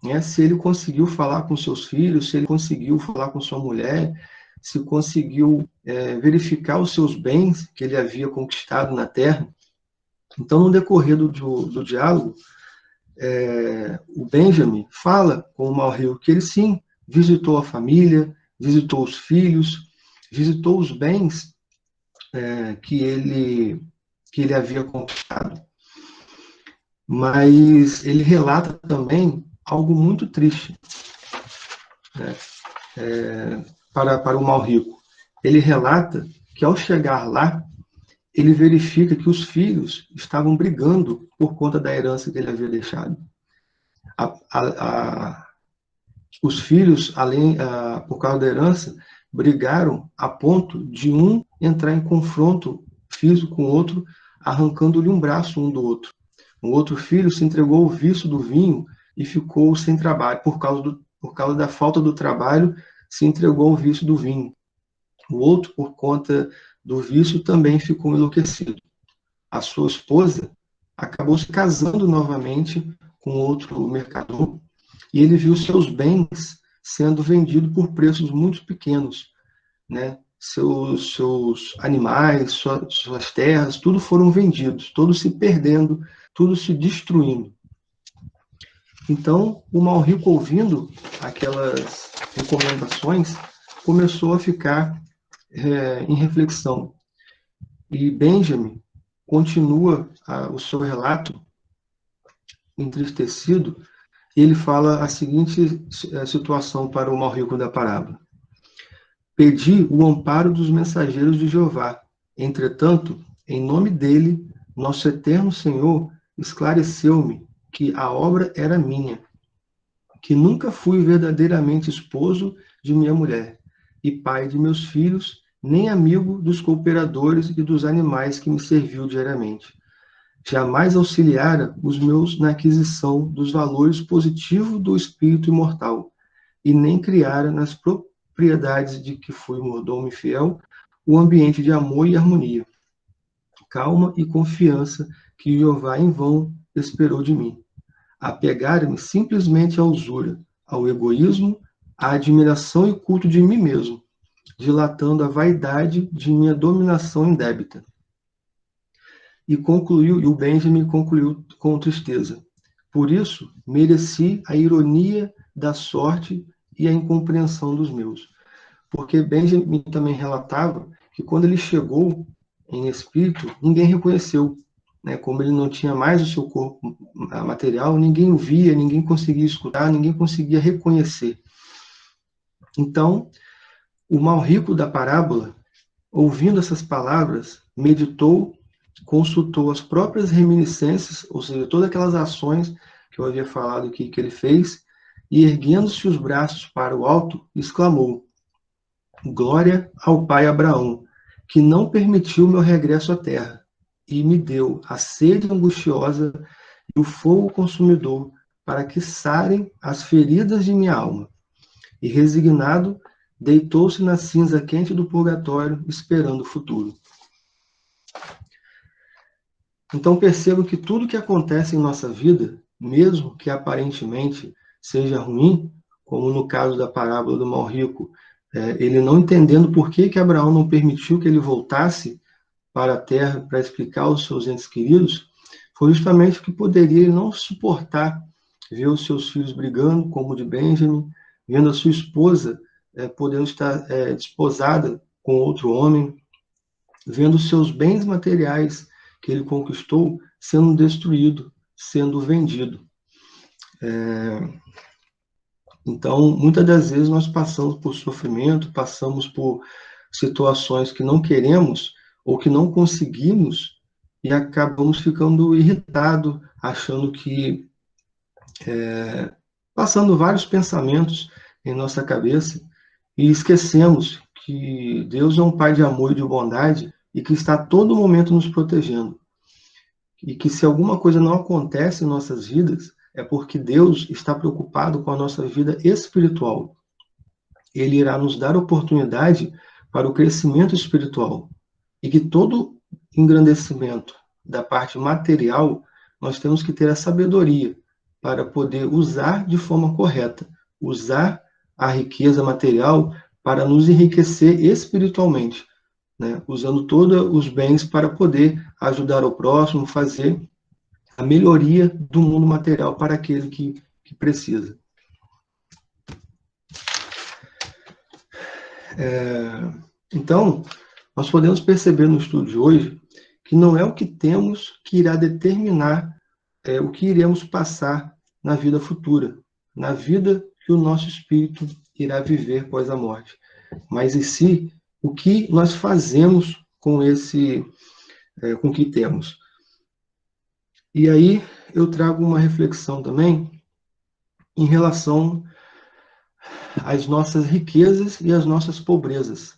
né, se ele conseguiu falar com seus filhos, se ele conseguiu falar com sua mulher, se conseguiu verificar os seus bens que ele havia conquistado na terra. Então, no decorrer do diálogo, o Benjamin fala com o mal rico que ele sim visitou a família, visitou os filhos, visitou os bens que ele havia conquistado. Mas ele relata também algo muito triste, né, para o mal rico. Ele relata que, ao chegar lá, ele verifica que os filhos estavam brigando por conta da herança que ele havia deixado. Os filhos, por causa da herança, brigaram a ponto de um entrar em confronto físico com o outro, arrancando-lhe um braço um do outro. O outro filho se entregou ao vício do vinho e ficou sem trabalho. Por causa da falta do trabalho, se entregou ao vício do vinho. O outro, por conta do vício, também ficou enlouquecido. A sua esposa acabou se casando novamente com outro mercador, e ele viu seus bens sendo vendidos por preços muito pequenos, né? Seus animais, suas terras, tudo foram vendidos, tudo se perdendo, tudo se destruindo. Então, o mal rico, ouvindo aquelas recomendações, começou a ficar em reflexão. E Benjamin continua o seu relato entristecido, e ele fala a seguinte situação para o mal-rico da parábola. Pedi o amparo dos mensageiros de Jeová. Entretanto, em nome dele, nosso eterno Senhor esclareceu-me que a obra era minha, que nunca fui verdadeiramente esposo de minha mulher e pai de meus filhos, nem amigo dos cooperadores e dos animais que me serviu diariamente. Jamais auxiliara os meus na aquisição dos valores positivos do espírito imortal, e nem criara nas propriedades de que fui mordomo e fiel o ambiente de amor e harmonia, calma e confiança que Jeová em vão esperou de mim. Apegar-me simplesmente à usura, ao egoísmo, à admiração e culto de mim mesmo, dilatando a vaidade de minha dominação indébita. E o Benjamin concluiu com tristeza. Por isso, mereci a ironia da sorte e a incompreensão dos meus. Porque Benjamin também relatava que quando ele chegou em espírito, ninguém reconheceu. Como ele não tinha mais o seu corpo material, ninguém o via, ninguém conseguia escutar, ninguém conseguia reconhecer. Então, o mal-rico da parábola, ouvindo essas palavras, meditou, consultou as próprias reminiscências, ou seja, todas aquelas ações que eu havia falado que ele fez, e erguendo-se os braços para o alto, exclamou: Glória ao pai Abraão, que não permitiu meu regresso à terra, e me deu a sede angustiosa e o fogo consumidor para que sarem as feridas de minha alma. E resignado, deitou-se na cinza quente do purgatório, esperando o futuro. Então percebo que tudo que acontece em nossa vida, mesmo que aparentemente seja ruim, como no caso da parábola do mal-rico, ele não entendendo por que Abraão não permitiu que ele voltasse para a terra para explicar aos seus entes queridos, foi justamente que poderia não suportar ver os seus filhos brigando, como o de Benjamin, vendo a sua esposa podendo estar desposada com outro homem, vendo os seus bens materiais que ele conquistou sendo destruído, sendo vendido. Então, muitas das vezes nós passamos por sofrimento, passamos por situações que não queremos ou que não conseguimos e acabamos ficando irritados, achando que passando vários pensamentos em nossa cabeça e esquecemos que Deus é um Pai de amor e de bondade e que está a todo momento nos protegendo. E que se alguma coisa não acontece em nossas vidas, é porque Deus está preocupado com a nossa vida espiritual. Ele irá nos dar oportunidade para o crescimento espiritual. E que todo engrandecimento da parte material, nós temos que ter a sabedoria para poder usar de forma correta, usar a riqueza material para nos enriquecer espiritualmente, usando todos os bens para poder ajudar o próximo, fazer a melhoria do mundo material para aquele que precisa. Então, nós podemos perceber no estudo de hoje que não é o que temos que irá determinar o que iremos passar na vida futura, na vida que o nosso espírito irá viver após a morte, mas em si, o que nós fazemos com com o que temos. E aí eu trago uma reflexão também em relação às nossas riquezas e às nossas pobrezas.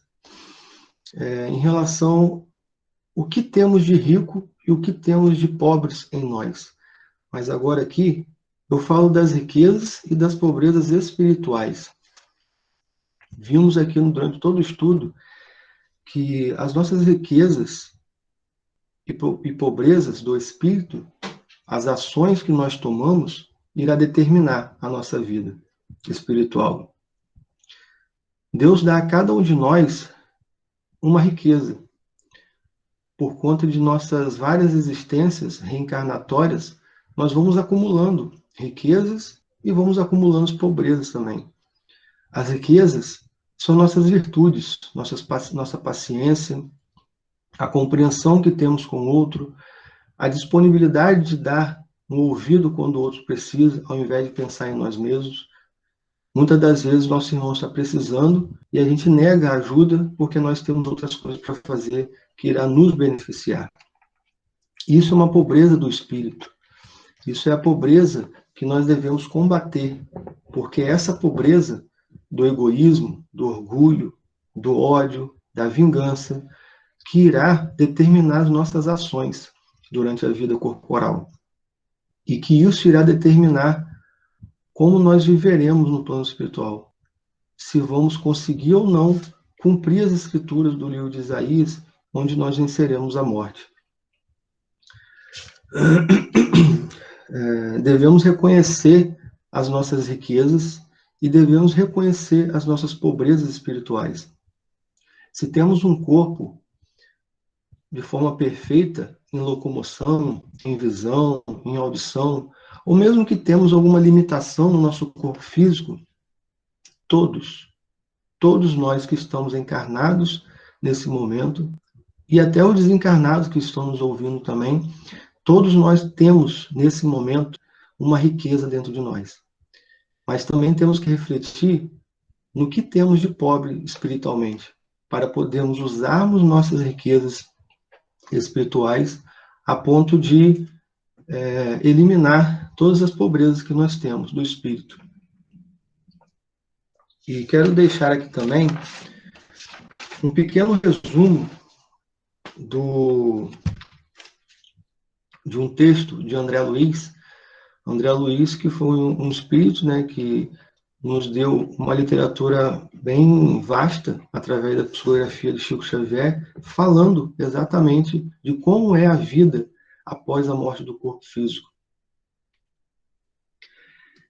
Em relação ao que temos de rico e o que temos de pobres em nós. Mas agora aqui eu falo das riquezas e das pobrezas espirituais. Vimos aqui durante todo o estudo que as nossas riquezas e pobrezas do espírito, as ações que nós tomamos, irá determinar a nossa vida espiritual. Deus dá a cada um de nós uma riqueza. Por conta de nossas várias existências reencarnatórias, nós vamos acumulando riquezas e vamos acumulando pobrezas também. As riquezas são nossas virtudes, nossa paciência, a compreensão que temos com o outro, a disponibilidade de dar um ouvido quando o outro precisa, ao invés de pensar em nós mesmos. Muitas das vezes nosso irmão está precisando e a gente nega a ajuda porque nós temos outras coisas para fazer que irá nos beneficiar. Isso é uma pobreza do espírito. Isso é a pobreza que nós devemos combater, porque essa pobreza do egoísmo, do orgulho, do ódio, da vingança, que irá determinar as nossas ações durante a vida corporal. E que isso irá determinar como nós viveremos no plano espiritual. Se vamos conseguir ou não cumprir as escrituras do livro de Isaías, onde nós venceremos a morte. Devemos reconhecer as nossas riquezas e devemos reconhecer as nossas pobrezas espirituais. Se temos um corpo de forma perfeita, em locomoção, em visão, em audição, ou mesmo que temos alguma limitação no nosso corpo físico, todos nós que estamos encarnados nesse momento, e até os desencarnados que estão nos ouvindo também, todos nós temos, nesse momento, uma riqueza dentro de nós. Mas também temos que refletir no que temos de pobre espiritualmente, para podermos usarmos nossas riquezas espirituais a ponto de eliminar todas as pobrezas que nós temos do espírito. E quero deixar aqui também um pequeno resumo de um texto de André Luiz. André Luiz, que foi um espírito, né, que nos deu uma literatura bem vasta, através da psicografia de Chico Xavier, falando exatamente de como é a vida após a morte do corpo físico.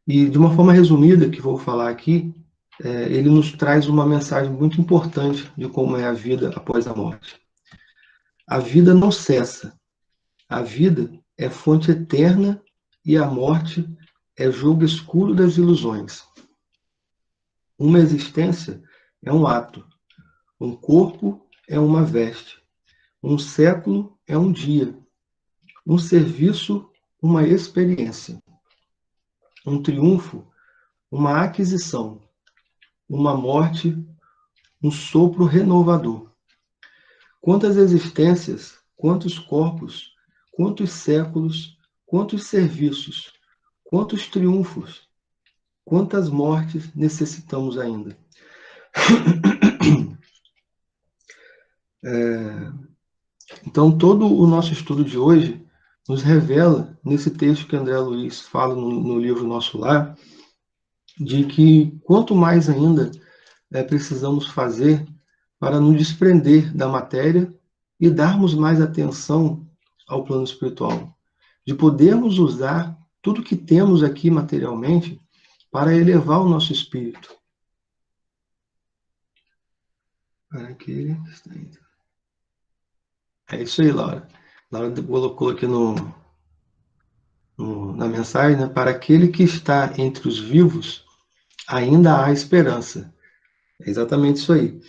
E, de uma forma resumida, que vou falar aqui, ele nos traz uma mensagem muito importante de como é a vida após a morte. A vida não cessa. A vida é fonte eterna e a morte é jogo escuro das ilusões. Uma existência é um ato. Um corpo é uma veste. Um século é um dia. Um serviço, uma experiência. Um triunfo, uma aquisição. Uma morte, um sopro renovador. Quantas existências, quantos corpos, quantos séculos, quantos serviços, quantos triunfos, quantas mortes necessitamos ainda? Então, todo o nosso estudo de hoje nos revela, nesse texto que André Luiz fala no livro Nosso Lar, de que quanto mais ainda precisamos fazer para nos desprender da matéria e darmos mais atenção ao plano espiritual, de podermos usar tudo que temos aqui materialmente para elevar o nosso espírito. É isso aí, Laura. Laura colocou aqui na mensagem, né? Para aquele que está entre os vivos, ainda há esperança. É exatamente isso aí.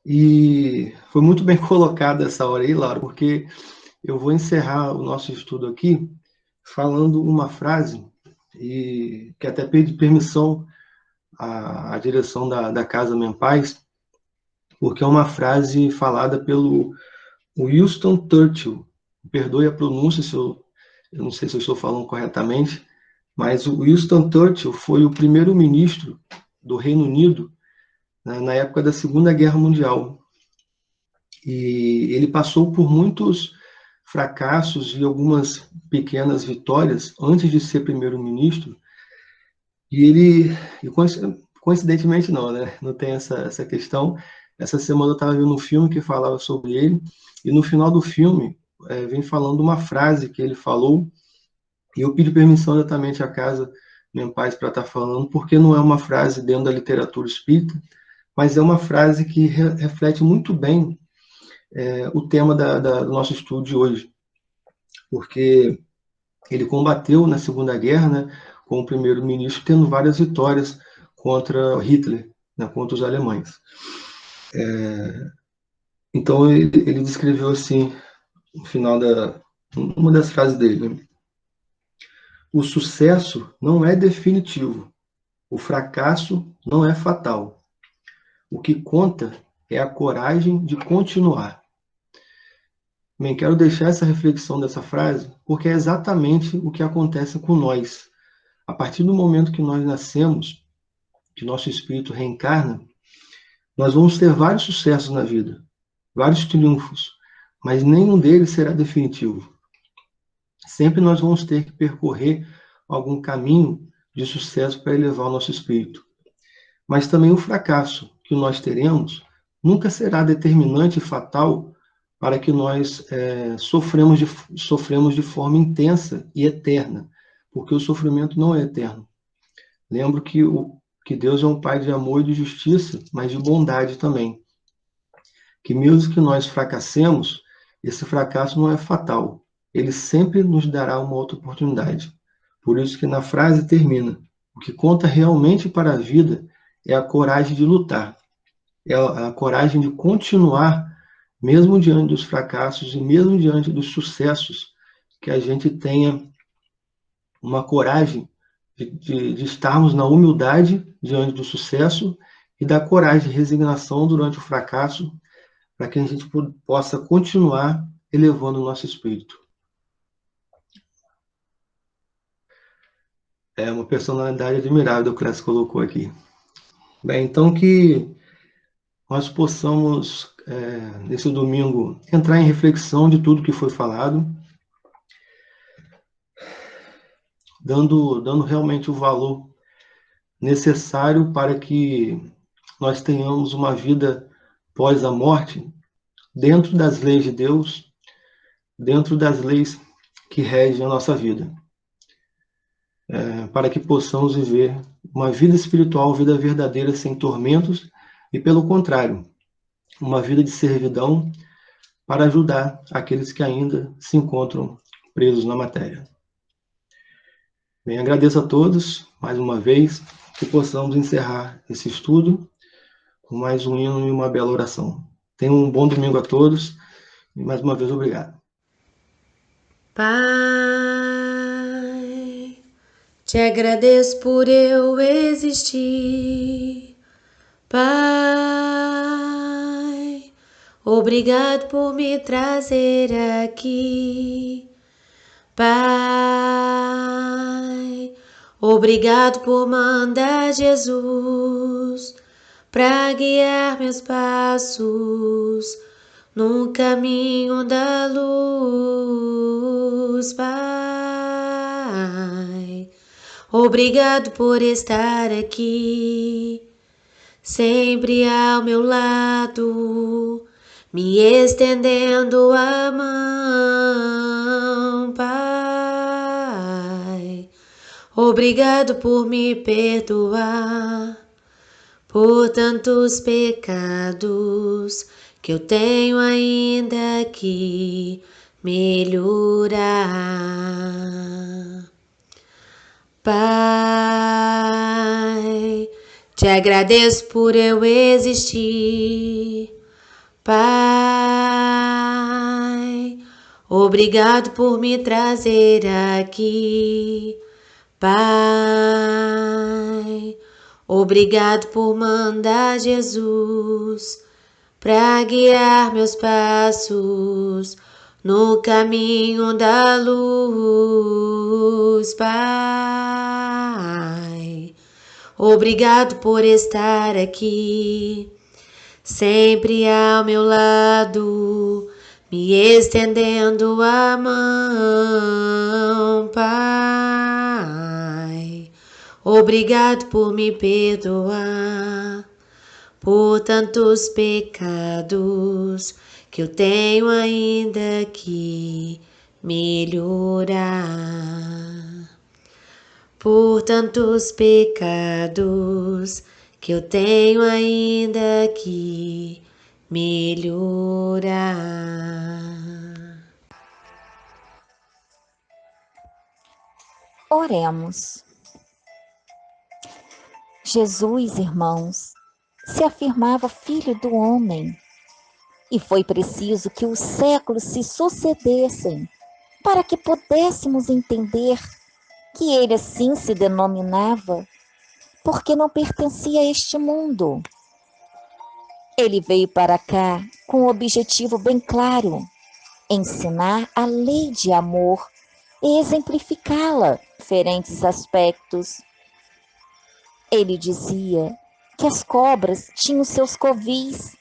E foi muito bem colocado essa hora aí, Laura, porque eu vou encerrar o nosso estudo aqui falando uma frase, e que até pedi permissão à direção da Casa Mempais, porque é uma frase falada pelo Winston Churchill. Perdoe a pronúncia, eu não sei se eu estou falando corretamente, mas o Winston Churchill foi o primeiro-ministro do Reino Unido na época da Segunda Guerra Mundial. E ele passou por muitos fracassos e algumas pequenas vitórias antes de ser primeiro-ministro. E coincidentemente não, né? Não tem essa questão. Essa semana eu estava vendo um filme que falava sobre ele, e no final do filme vem falando uma frase que ele falou, e eu pedi permissão exatamente à Casa Mempais para estar falando, porque não é uma frase dentro da literatura espírita, mas é uma frase que reflete muito bem o tema do nosso estudo de hoje. Porque ele combateu na Segunda Guerra, né, como primeiro-ministro, tendo várias vitórias contra Hitler, né, contra os alemães. Então ele descreveu assim, no final uma das frases dele, né? O sucesso não é definitivo, o fracasso não é fatal. O que conta é a coragem de continuar. Bem, quero deixar essa reflexão dessa frase, porque é exatamente o que acontece com nós. A partir do momento que nós nascemos, que nosso espírito reencarna, nós vamos ter vários sucessos na vida, vários triunfos, mas nenhum deles será definitivo. Sempre nós vamos ter que percorrer algum caminho de sucesso para elevar o nosso espírito. Mas também o fracasso que nós teremos nunca será determinante e fatal para que nós sofremos de forma intensa e eterna, porque o sofrimento não é eterno. Lembro que Deus é um Pai de amor e de justiça, mas de bondade também. Que mesmo que nós fracassemos, esse fracasso não é fatal. Ele sempre nos dará uma outra oportunidade. Por isso que na frase termina: o que conta realmente para a vida é a coragem de lutar, é a coragem de continuar, mesmo diante dos fracassos e mesmo diante dos sucessos, que a gente tenha uma coragem de estarmos na humildade diante do sucesso e da coragem de resignação durante o fracasso, para que a gente possa continuar elevando o nosso espírito. É uma personalidade admirável que o Clécio colocou aqui. Bem, então que nós possamos, nesse domingo, entrar em reflexão de tudo que foi falado, dando realmente o valor necessário para que nós tenhamos uma vida pós a morte, dentro das leis de Deus, dentro das leis que regem a nossa vida, para que possamos viver uma vida espiritual, vida verdadeira, sem tormentos, e pelo contrário, uma vida de servidão para ajudar aqueles que ainda se encontram presos na matéria. Bem, agradeço a todos, mais uma vez, que possamos encerrar esse estudo com mais um hino e uma bela oração. Tenham um bom domingo a todos, e mais uma vez, obrigado. Pai, te agradeço por eu existir. Pai, obrigado por me trazer aqui. Pai, obrigado por mandar Jesus pra guiar meus passos no caminho da luz. Pai, obrigado por estar aqui, sempre ao meu lado, me estendendo a mão. Pai, obrigado por me perdoar por tantos pecados que eu tenho ainda que melhorar. Pai, te agradeço por eu existir. Pai, obrigado por me trazer aqui. Pai, obrigado por mandar Jesus pra guiar meus passos no caminho da luz. Pai, obrigado por estar aqui, sempre ao meu lado, me estendendo a mão. Pai, obrigado por me perdoar por tantos pecados que eu tenho ainda que melhorar. Por tantos pecados que eu tenho ainda que melhorar. Oremos. Jesus, irmãos, se afirmava filho do homem. E foi preciso que os séculos se sucedessem para que pudéssemos entender que ele assim se denominava, porque não pertencia a este mundo. Ele veio para cá com um objetivo bem claro: ensinar a lei de amor e exemplificá-la em diferentes aspectos. Ele dizia que as cobras tinham seus covis,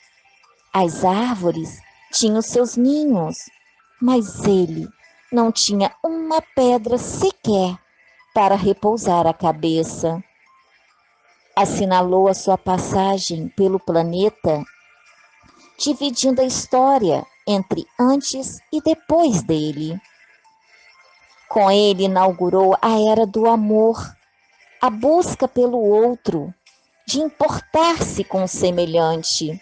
as árvores tinham seus ninhos, mas ele não tinha uma pedra sequer para repousar a cabeça. Assinalou a sua passagem pelo planeta, dividindo a história entre antes e depois dele. Com ele inaugurou a era do amor, a busca pelo outro, de importar-se com o semelhante.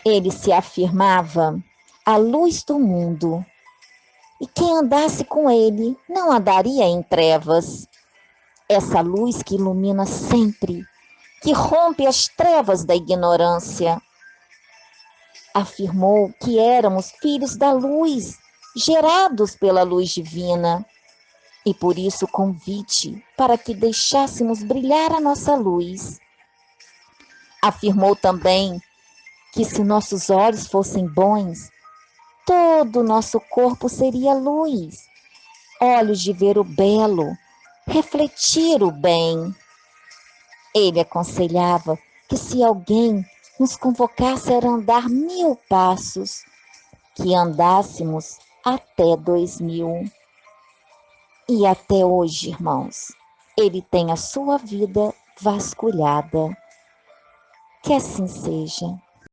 Ele se afirmava a luz do mundo, e quem andasse com ele não andaria em trevas. Essa luz que ilumina sempre, que rompe as trevas da ignorância. Afirmou que éramos filhos da luz, gerados pela luz divina, e por isso convite para que deixássemos brilhar a nossa luz. Afirmou também que se nossos olhos fossem bons, todo o nosso corpo seria luz, olhos de ver o belo, refletir o bem. Ele aconselhava que se alguém nos convocasse a andar 1000 passos, que andássemos até 2000. E até hoje, irmãos, ele tem a sua vida vasculhada. Que assim seja.